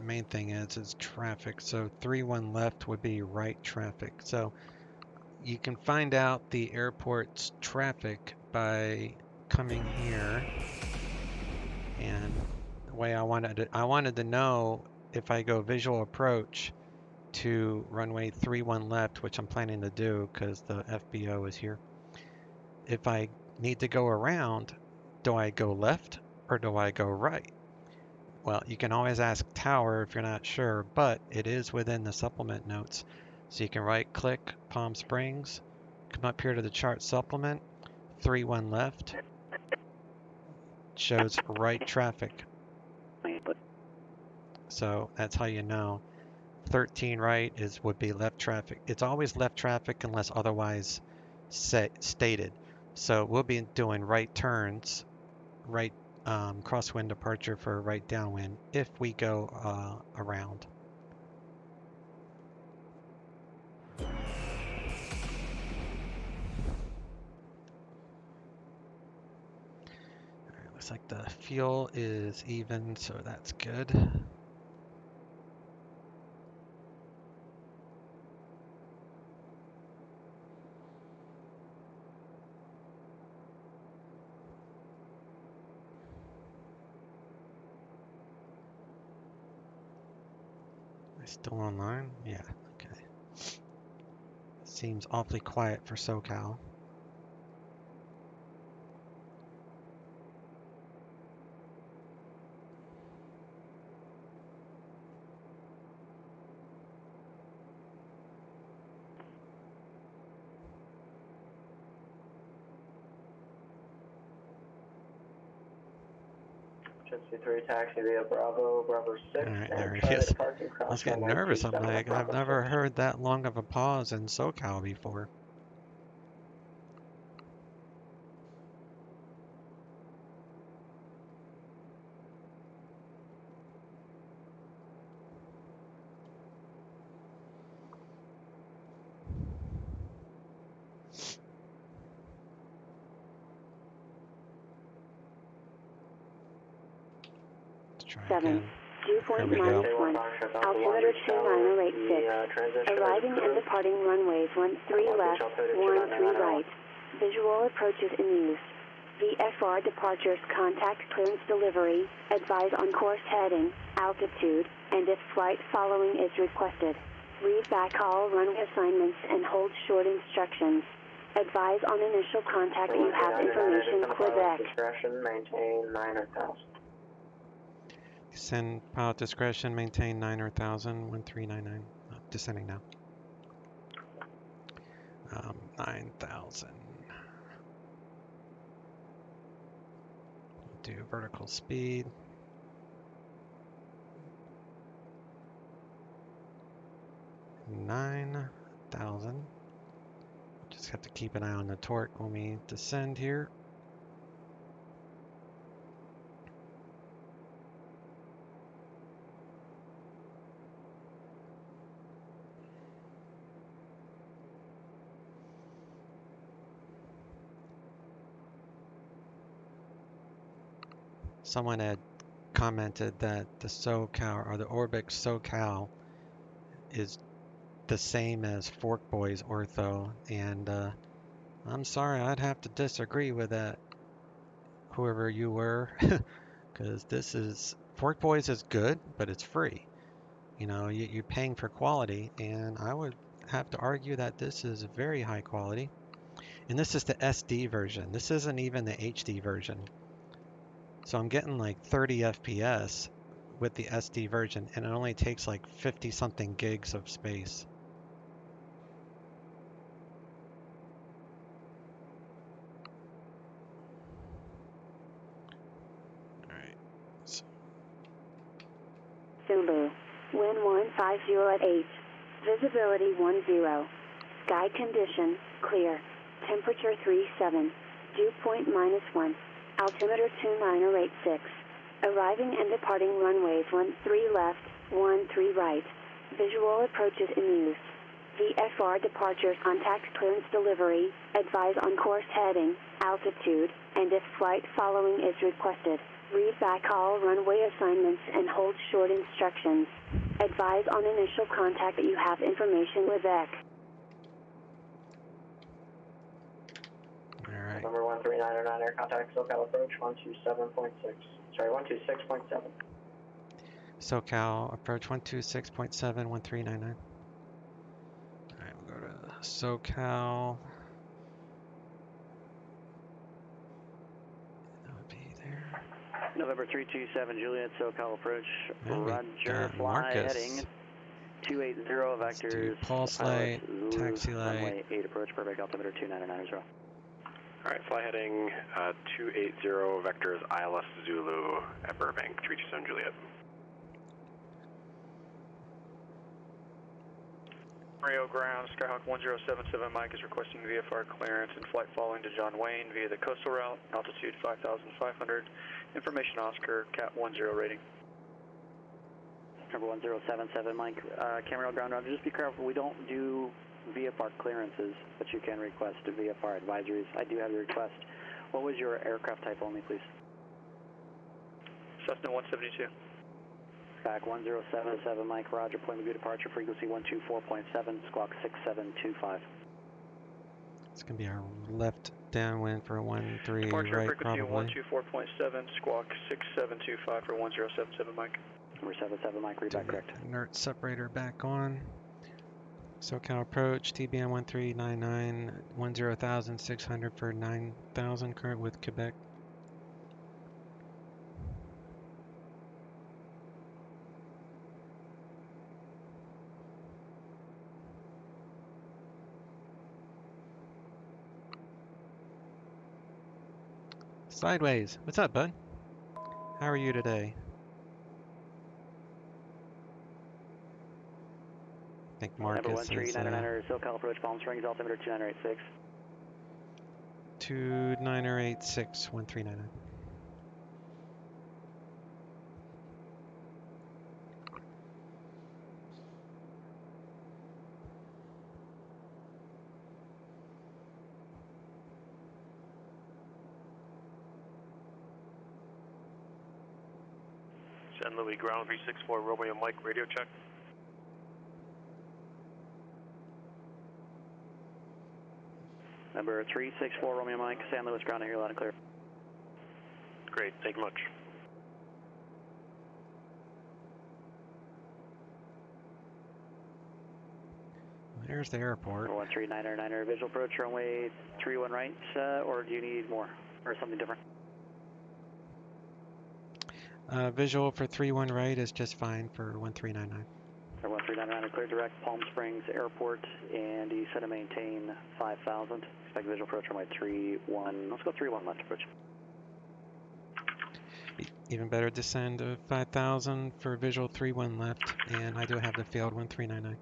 Speaker 7: Main thing is traffic, so 31 left would be right traffic. So you can find out the airport's traffic by coming here, and the way I wanted to know if I go visual approach to runway 31 left, which I'm planning to do because the FBO is here. If I need to go around, do I go left or do I go right? Well, you can always ask Tower if you're not sure, but it is within the supplement notes. So you can right click Palm Springs, come up here to the chart supplement, 31 left, shows right traffic. So that's how you know. 13 right would be left traffic. It's always left traffic unless otherwise stated. So we'll be doing right turns, right crosswind departure for right downwind if we go around. Alright, looks like the fuel is even, so that's good. Still online? Yeah, okay. Seems awfully quiet for SoCal.
Speaker 12: C3 taxi via Bravo, Bravo 6.
Speaker 7: Alright, there he is. I was getting nervous. I'm like, I've never heard that long of a pause in SoCal before.
Speaker 6: 7. Dew point -1. Altimeter 29086. Arriving and departing runways 13 left, 13 right. Visual approaches in use. VFR departures, contact clearance delivery, advise on course heading, altitude, and if flight following is requested. Read back all runway assignments and hold short instructions. Advise on initial contact that you have information, Quebec.
Speaker 12: Discretion, maintain 9 or 1,000.
Speaker 7: Send pilot discretion, maintain 9 or 1,000, 1399. Oh, descending now. 9,000. Do vertical speed. 9,000. Just have to keep an eye on the torque when we descend here. Someone had commented that the SoCal or the Orbix SoCal is the same as Fork Boys Ortho, and I'm sorry, I'd have to disagree with that, whoever you were, because this is, Fork Boys is good, but it's free. You know, you're paying for quality, and I would have to argue that this is very high quality. And this is the SD version. This isn't even the HD version. So I'm getting like 30 FPS with the SD version, and it only takes like 50 something gigs of space. Alright. So.
Speaker 6: Zulu. Wind 150 at 8. Visibility 10. Sky condition, clear. Temperature 37. Dew point -1. Altimeter 29086. Arriving and departing runways 13 left, 13 right. Visual approaches in use. VFR departures, contact clearance delivery, advise on course heading, altitude, and if flight following is requested. Read back all runway assignments and hold short instructions. Advise on initial contact that you have information with EC.
Speaker 7: Alright.
Speaker 12: Number 1399, air contact, SoCal approach 127.6. Sorry, 126.7.
Speaker 7: SoCal approach 126.7, 1399. Alright, we'll go to SoCal. That would be there.
Speaker 15: November 327, Juliet, SoCal approach.
Speaker 7: And
Speaker 15: Roger, fly
Speaker 7: Marcus.
Speaker 15: heading 280 vectors.
Speaker 7: Pulse light, taxi light.
Speaker 15: Runway 8 approach, perfect, altimeter 299 as well.
Speaker 3: Alright, fly heading 280 vectors ILS Zulu at Burbank, 327 Juliet.
Speaker 17: Rio ground, Skyhawk 1077 Mike is requesting VFR clearance and flight following to John Wayne via the coastal route, altitude 5,500. Information Oscar, Cat 10 rating.
Speaker 15: Number 1077 Mike, Camarillo ground roger, just be careful, we don't do VFR clearances, but you can request VFR advisories. I do have your request. What was your aircraft type only, please?
Speaker 17: Cessna 172.
Speaker 15: Back 1077 Mike, roger, point of view departure, frequency 124.7, squawk 6725.
Speaker 7: It's going to be our left downwind for 13
Speaker 17: departure
Speaker 7: right,
Speaker 17: frequency
Speaker 7: probably.
Speaker 17: 124.7, squawk 6725 for 1077 Mike.
Speaker 15: Number 77 Mike, read back correct.
Speaker 7: Inert separator back on. SoCal approach, TBM 1399, 10,600 for 9,000, current with Quebec. Sideways, what's up, bud? How are you today? I think Marcus
Speaker 15: Number 1399er, SoCal approach, Palm Springs, altimeter 2986.
Speaker 7: 2986, 1399.
Speaker 17: San Luis ground 364 Romeo Mike, radio check.
Speaker 15: Number 364 Romeo Mike, San Luis ground, here loud and clear.
Speaker 17: Great, thank you much.
Speaker 7: There's the airport.
Speaker 15: 139er, visual approach, runway 31 right, or do you need more, or something different?
Speaker 7: Visual for 31 right is just fine for 1399.
Speaker 15: For 1399, clear direct Palm Springs Airport, and you said to maintain 5,000. Expect visual approach runway 31, let's go 31 left approach.
Speaker 7: Even better, descend to 5,000 for visual 31 left, and I do have the failed 1399.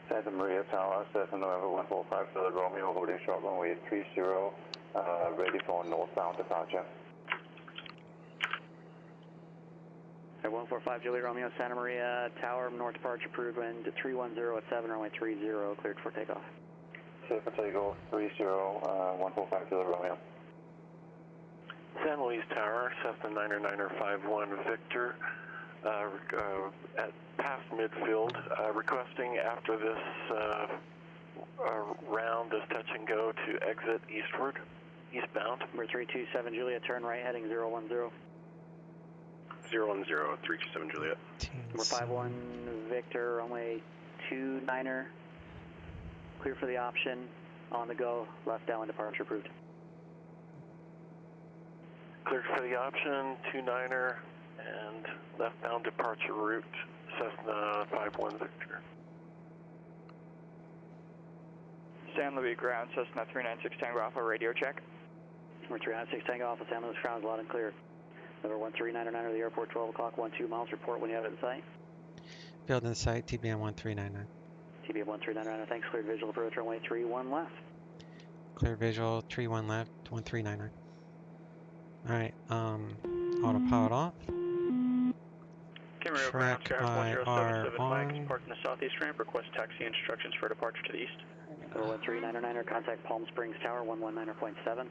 Speaker 18: Santa Maria Tower, Cessna November 145 for the Romeo, holding short runway 30, ready for northbound departure.
Speaker 15: 145 Juliet Romeo, Santa Maria Tower, north departure approved, wind 310 at 7, runway 30, cleared for takeoff.
Speaker 18: Clear for takeoff, 30, 145 Juliet Romeo.
Speaker 3: San Luis Tower, Cessna 99951 Victor, at past midfield, requesting after this round, this touch and go to exit eastbound.
Speaker 15: Number 327 Juliet, turn right heading 010.
Speaker 3: 010, 327 Juliet.
Speaker 15: Number 51 Victor, runway 29er, clear for the option, on the go, left downwind departure approved.
Speaker 3: Cleared for the option, 29er, and left-bound departure route, Cessna 51 Victor.
Speaker 17: San Luis ground, Cessna 396 Tango Alpha, radio check.
Speaker 15: Number 396 Tango Alpha, San Luis ground, loud and clear. Number 1399 of the airport, 12 o'clock, 12 miles, report when you have it in sight.
Speaker 7: Failed in sight, TBM 1399.
Speaker 15: TBM 1399, thanks, cleared visual approach, runway 31 left.
Speaker 7: Clear visual, 31 left, 1399. Alright, autopilot off.
Speaker 17: Camaro ground, Skyhawk 1077 Mike, parked in the southeast ramp, request taxi instructions for departure to the east.
Speaker 15: Number 1399, contact Palm Springs Tower, 119.7.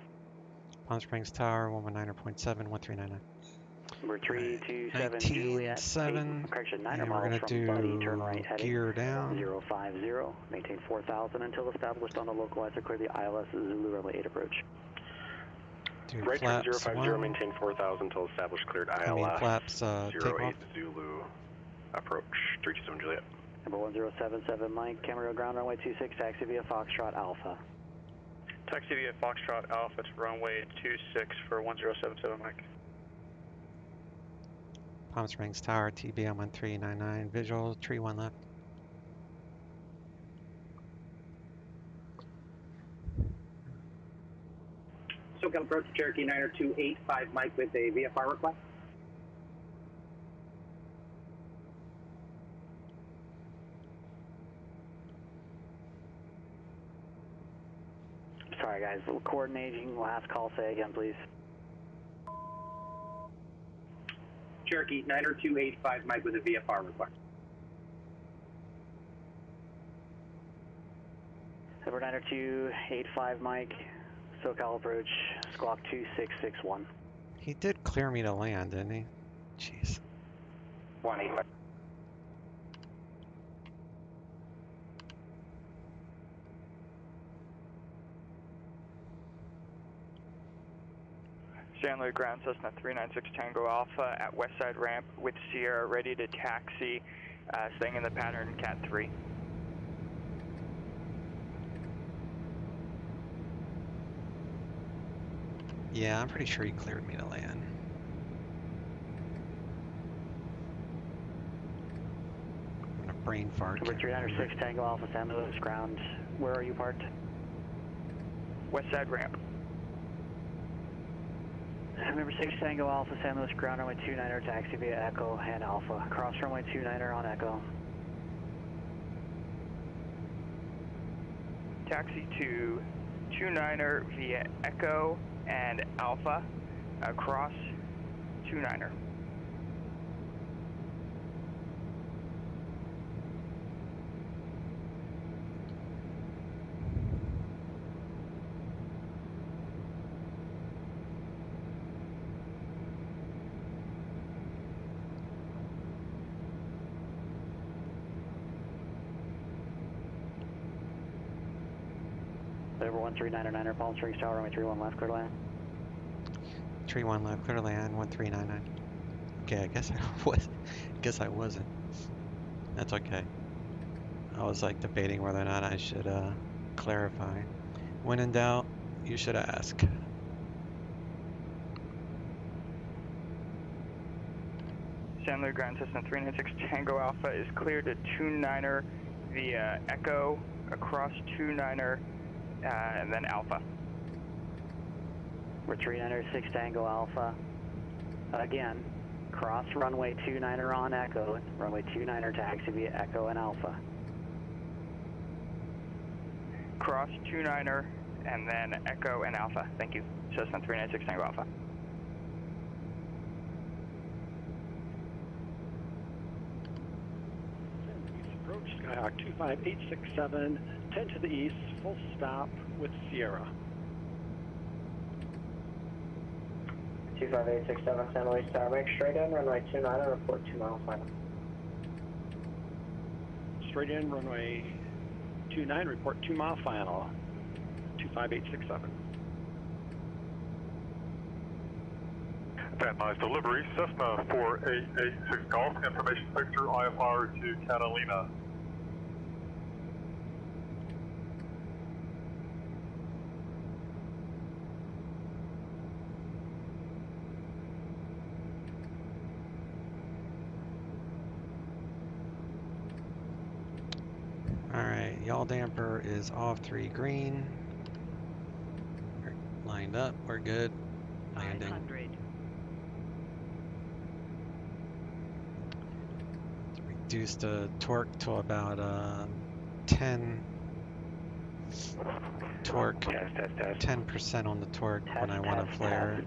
Speaker 7: Palm Springs Tower, 119.7, 1399.
Speaker 15: Number 327 Juliet,
Speaker 7: 7,
Speaker 15: correction, 9
Speaker 7: and we're
Speaker 15: miles
Speaker 7: going to
Speaker 15: from Buddy,
Speaker 7: do
Speaker 15: turn right heading
Speaker 7: gear down.
Speaker 15: 050, maintain 4,000 until established on the localizer, clear the ILS Zulu runway 8 approach.
Speaker 7: Do
Speaker 3: right turn
Speaker 7: flaps
Speaker 3: 050,
Speaker 7: 1.
Speaker 3: maintain 4,000 until established, cleared ILS.
Speaker 7: I mean flaps
Speaker 3: 08
Speaker 7: takeoff.
Speaker 3: Zulu, approach, 327 Juliet.
Speaker 15: Number 1077 Mike, Camarillo ground, runway 26, taxi via Foxtrot Alpha.
Speaker 17: Taxi via Foxtrot Alpha to runway 26 for 1077 Mike.
Speaker 7: Palm Springs Tower, TBM 1399, visual, 31 left.
Speaker 19: SoCal approach Cherokee 90285 Mike with a VFR request.
Speaker 15: Sorry guys, coordinating last call, say again please.
Speaker 19: Cherokee 90285 Mike with a VFR request.
Speaker 15: Number 90285 Mike, SoCal approach, squawk 2661.
Speaker 7: He did clear me to land, didn't he? Jeez.
Speaker 19: 185.
Speaker 17: San Luis ground, Cessna 396 Tango Alpha at west side ramp with Sierra ready to taxi, staying in the pattern Cat 3.
Speaker 7: Yeah, I'm pretty sure he cleared me to land. I'm gonna brain fart.
Speaker 15: Number 306 Tango Alpha, San Luis ground. Where are you parked?
Speaker 17: West side ramp.
Speaker 15: Number 6 Tango Alpha, San Luis ground, runway 29er, taxi via Echo and Alpha. Cross runway 29er on Echo.
Speaker 17: Taxi to 29er via Echo and Alpha, across 29er.
Speaker 15: Over 1399, Palm Springs Tower, runway 31 left, clear to land.
Speaker 7: 31 left, clear to land, 1399. Okay, I guess I wasn't. That's okay. I was like debating whether or not I should clarify. When in doubt, you should ask.
Speaker 20: San Luis Ground System 396 Tango Alpha is cleared to 29er via Echo across 29er and then Alpha.
Speaker 15: We're 396 Tango Alpha. Again, cross runway 29er on Echo, runway 29er taxi via Echo and Alpha.
Speaker 20: Cross 29er and then Echo and Alpha. Thank you. Cessna 396 Tango Alpha.
Speaker 21: Approach Skyhawk 25867, 10 to the east, full stop with Sierra.
Speaker 12: 25867 San Luis Tower, make straight in, runway 29 and report 2 mile final.
Speaker 21: Straight in, runway 29, report 2 mile final, 25867.
Speaker 3: Van Nuys delivery, Cessna 4886 Golf, information picture IFR to Catalina.
Speaker 7: Alright, yaw damper is off 3 green. We're lined up, we're good. Landing.
Speaker 10: 500.
Speaker 7: Reduced the torque to about 10 torque, 10% on the torque when I want to flare it.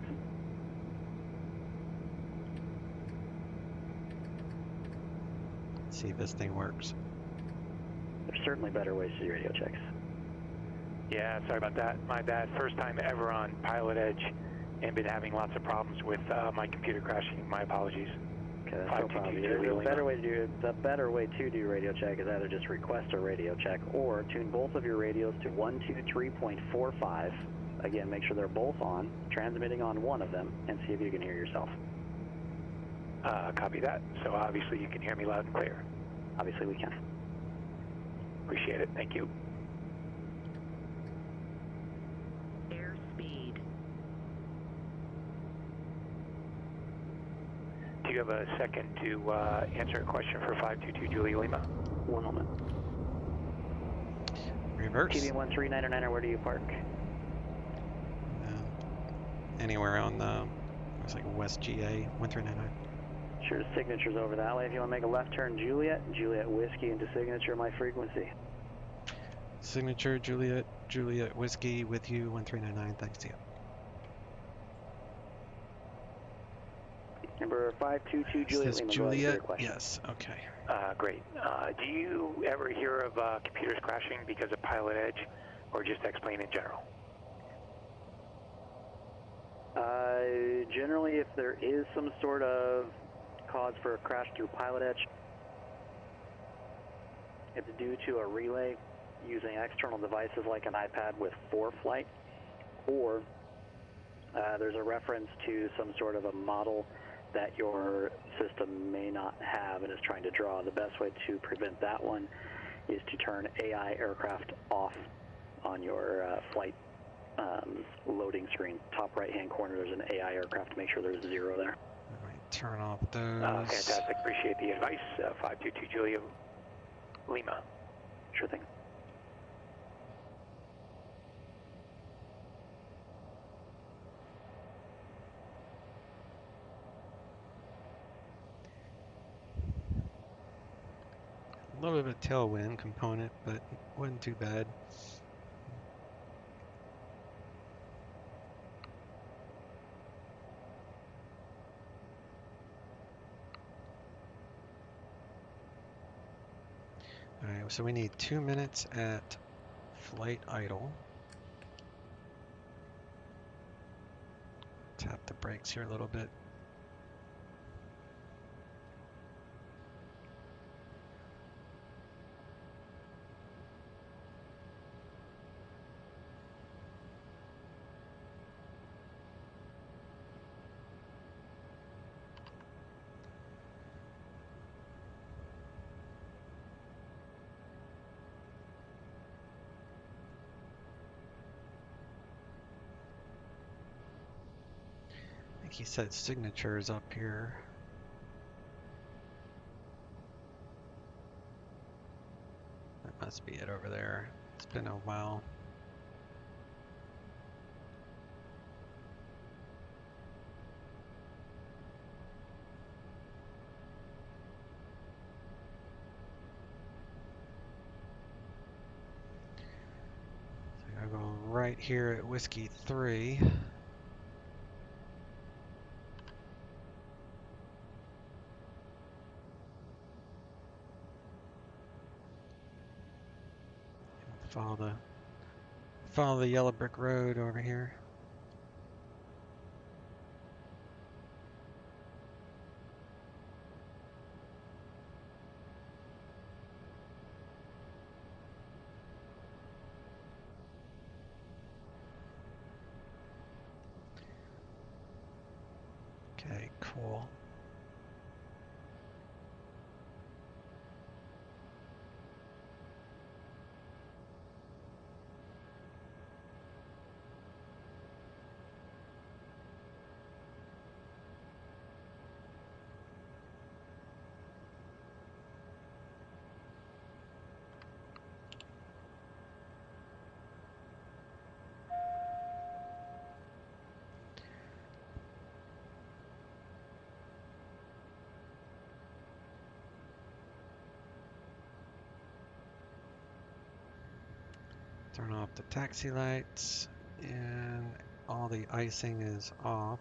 Speaker 7: See if this thing works.
Speaker 15: There's certainly better ways to do radio checks.
Speaker 5: Yeah, sorry about that. My bad. First time ever on PilotEdge and been having lots of problems with my computer crashing. My apologies.
Speaker 15: Okay, that's no problem. The better way to do radio check is either just request a radio check or tune both of your radios to 123.45. Again, make sure they're both on, transmitting on one of them, and see if you can hear yourself.
Speaker 5: Copy that. So obviously you can hear me loud and clear.
Speaker 15: Obviously we can.
Speaker 5: Appreciate it. Thank you.
Speaker 10: Airspeed.
Speaker 5: Do you have a second to answer a question for 522 Julia Lima?
Speaker 15: One moment.
Speaker 7: Reverse.
Speaker 15: TBM9, where do you park?
Speaker 7: Anywhere on the, looks like West GA 1399.
Speaker 15: Sure, signature's over that way. If you want to make a left turn, Juliet Whiskey into signature, my frequency.
Speaker 7: Signature, Juliet Whiskey with you, 1399, thanks to you.
Speaker 15: Number 522 Juliet
Speaker 7: Is this
Speaker 15: Lima.
Speaker 7: Juliet? Yes, okay.
Speaker 5: Great. Do you ever hear of computers crashing because of PilotEdge, or just explain in general?
Speaker 15: Generally, if there is some sort of cause for a crash through PilotEdge, it's due to a relay using external devices like an iPad with ForeFlight, or there's a reference to some sort of a model that your system may not have and is trying to draw. The best way to prevent that one is to turn AI aircraft off on your flight loading screen. Top right-hand corner, there's an AI aircraft. Make sure there's 0 there.
Speaker 7: Turn off those.
Speaker 5: Fantastic. Appreciate the advice. 522 Julia Lima.
Speaker 15: Sure thing.
Speaker 7: A little bit of a tailwind component, but wasn't too bad. Alright, so we need 2 minutes at flight idle. Tap the brakes here a little bit. think he said signatures up here. That must be it over there. It's been a while. So I go right here at Whiskey 3. Follow the yellow brick road over here. Okay, cool. Turn off the taxi lights, and all the icing is off.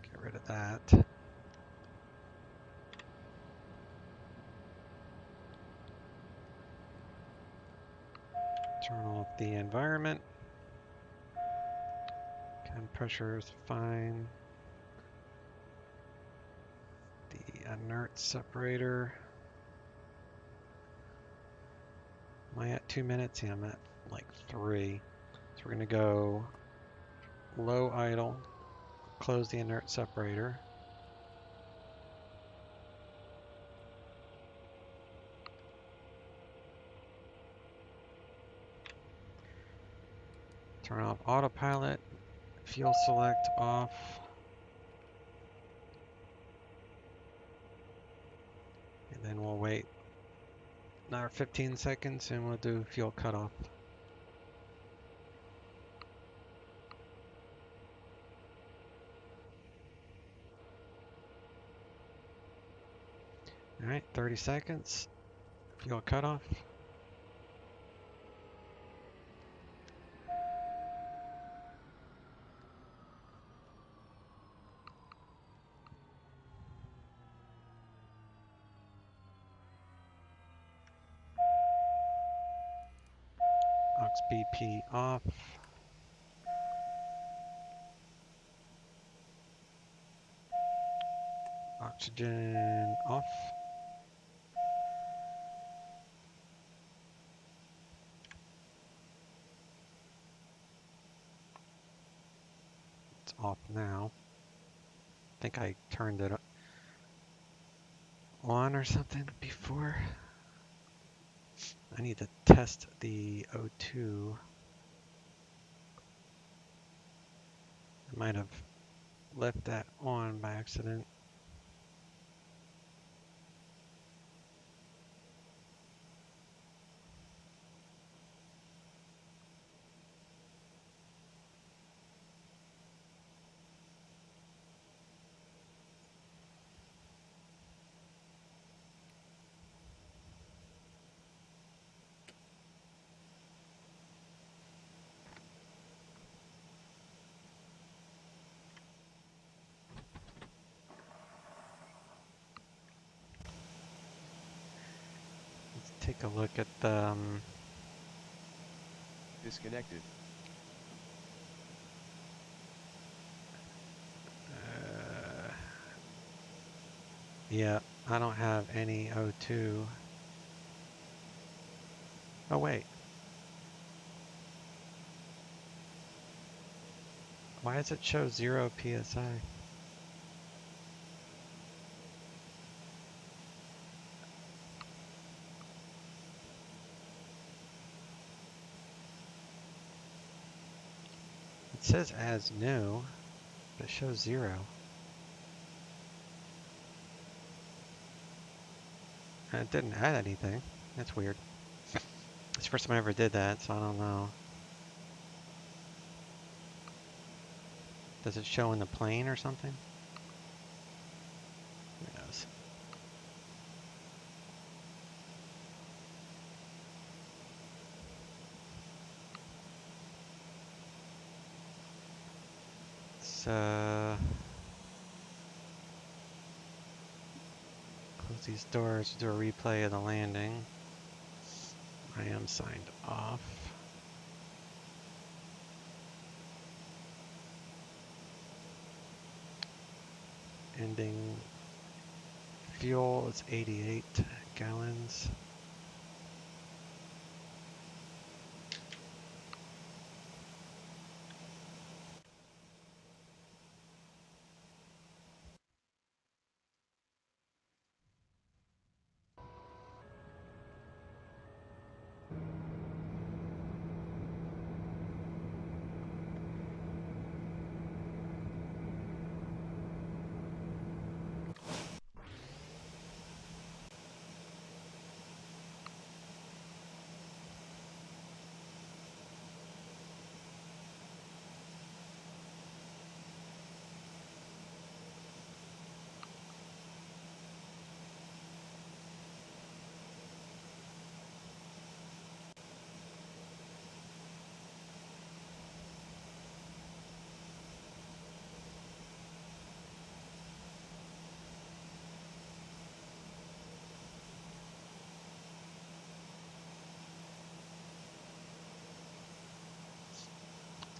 Speaker 7: Get rid of that. Turn off the environment. Cam pressure is fine. The inert separator. Am I at 2 minutes? Yeah, I'm at like 3. So we're going to go low idle, close the inert separator. Turn off autopilot, fuel select off. And then we'll wait another 15 seconds and we'll do fuel cutoff. Alright, 30 seconds. Fuel cutoff. Aux BP off. Oxygen off. It's off now. I think I turned it on or something before. I need to test the O2. I might have left that on by accident. Take a look at the
Speaker 8: disconnected.
Speaker 7: Yeah, I don't have any O2. Oh wait. Why does it show 0 PSI? It says as new, but it shows 0. And it didn't add anything. That's weird. It's the first time I ever did that, so I don't know. Does it show in the plane or something? Who knows? So close these doors, do a replay of the landing. I am signed off. Ending fuel is 88 gallons.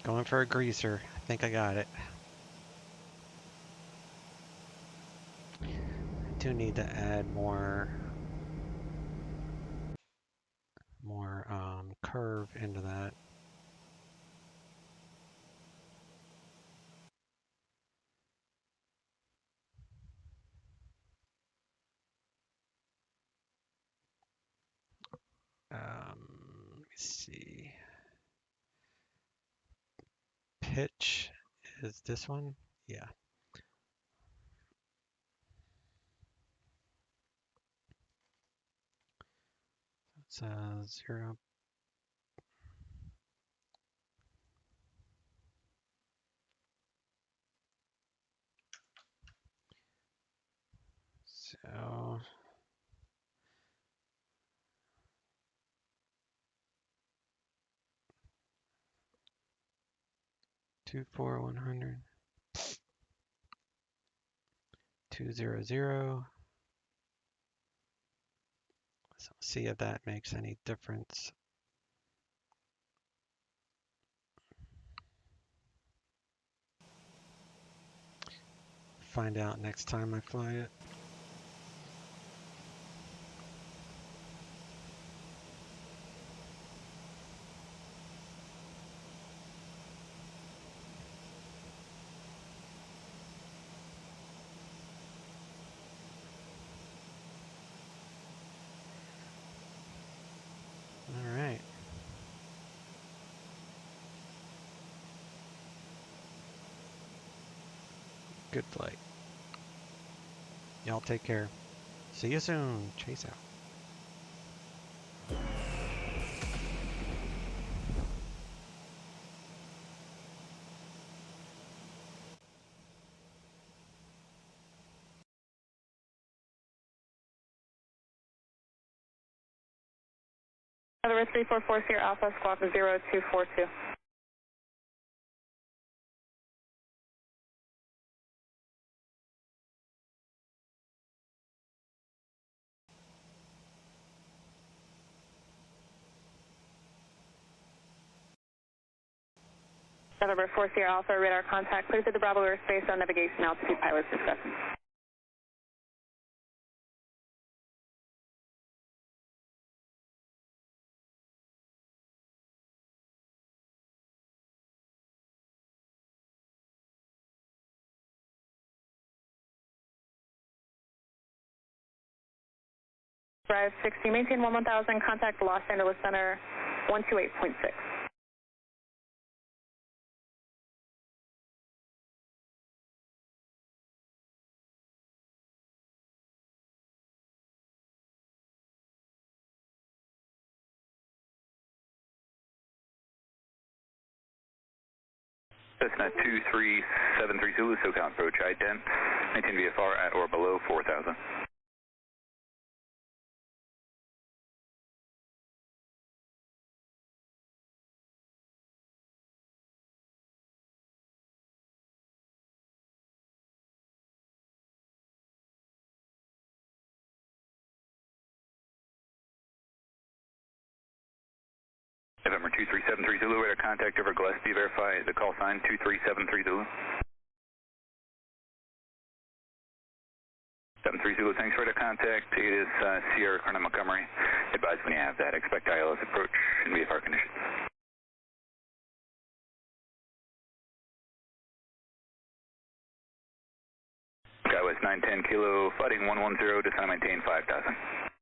Speaker 7: Going for a greaser. I think I got it. I do need to add more curve into that. Let me see. Pitch is this one? Yeah. It's 0. So 24100 200. So see if that makes any difference. Find out next time I fly it. All right. Good flight. Y'all take care. See you soon. Chase out.
Speaker 1: November 344 Sierra Alpha, squawk 0242. November 4 Sierra Alpha, radar contact, clear to the Bravo airspace on navigation altitude, pilots discussing. Drive 60, maintain 1000, contact Los Angeles Center 128.6.
Speaker 4: Cessna 2373 Zulu, SoCal approach I-10. Maintain VFR at or below 4,000. November 2373 Zulu, radar contact over Gillespie, verify the call sign 2373 Zulu. 73 Zulu, thanks, radar contact. It is Sierra Colonel Montgomery. Advise when you have that. Expect ILS approach in VFR conditions. Skywest 910 Kilo, fighting 110, descend and maintain 5,000.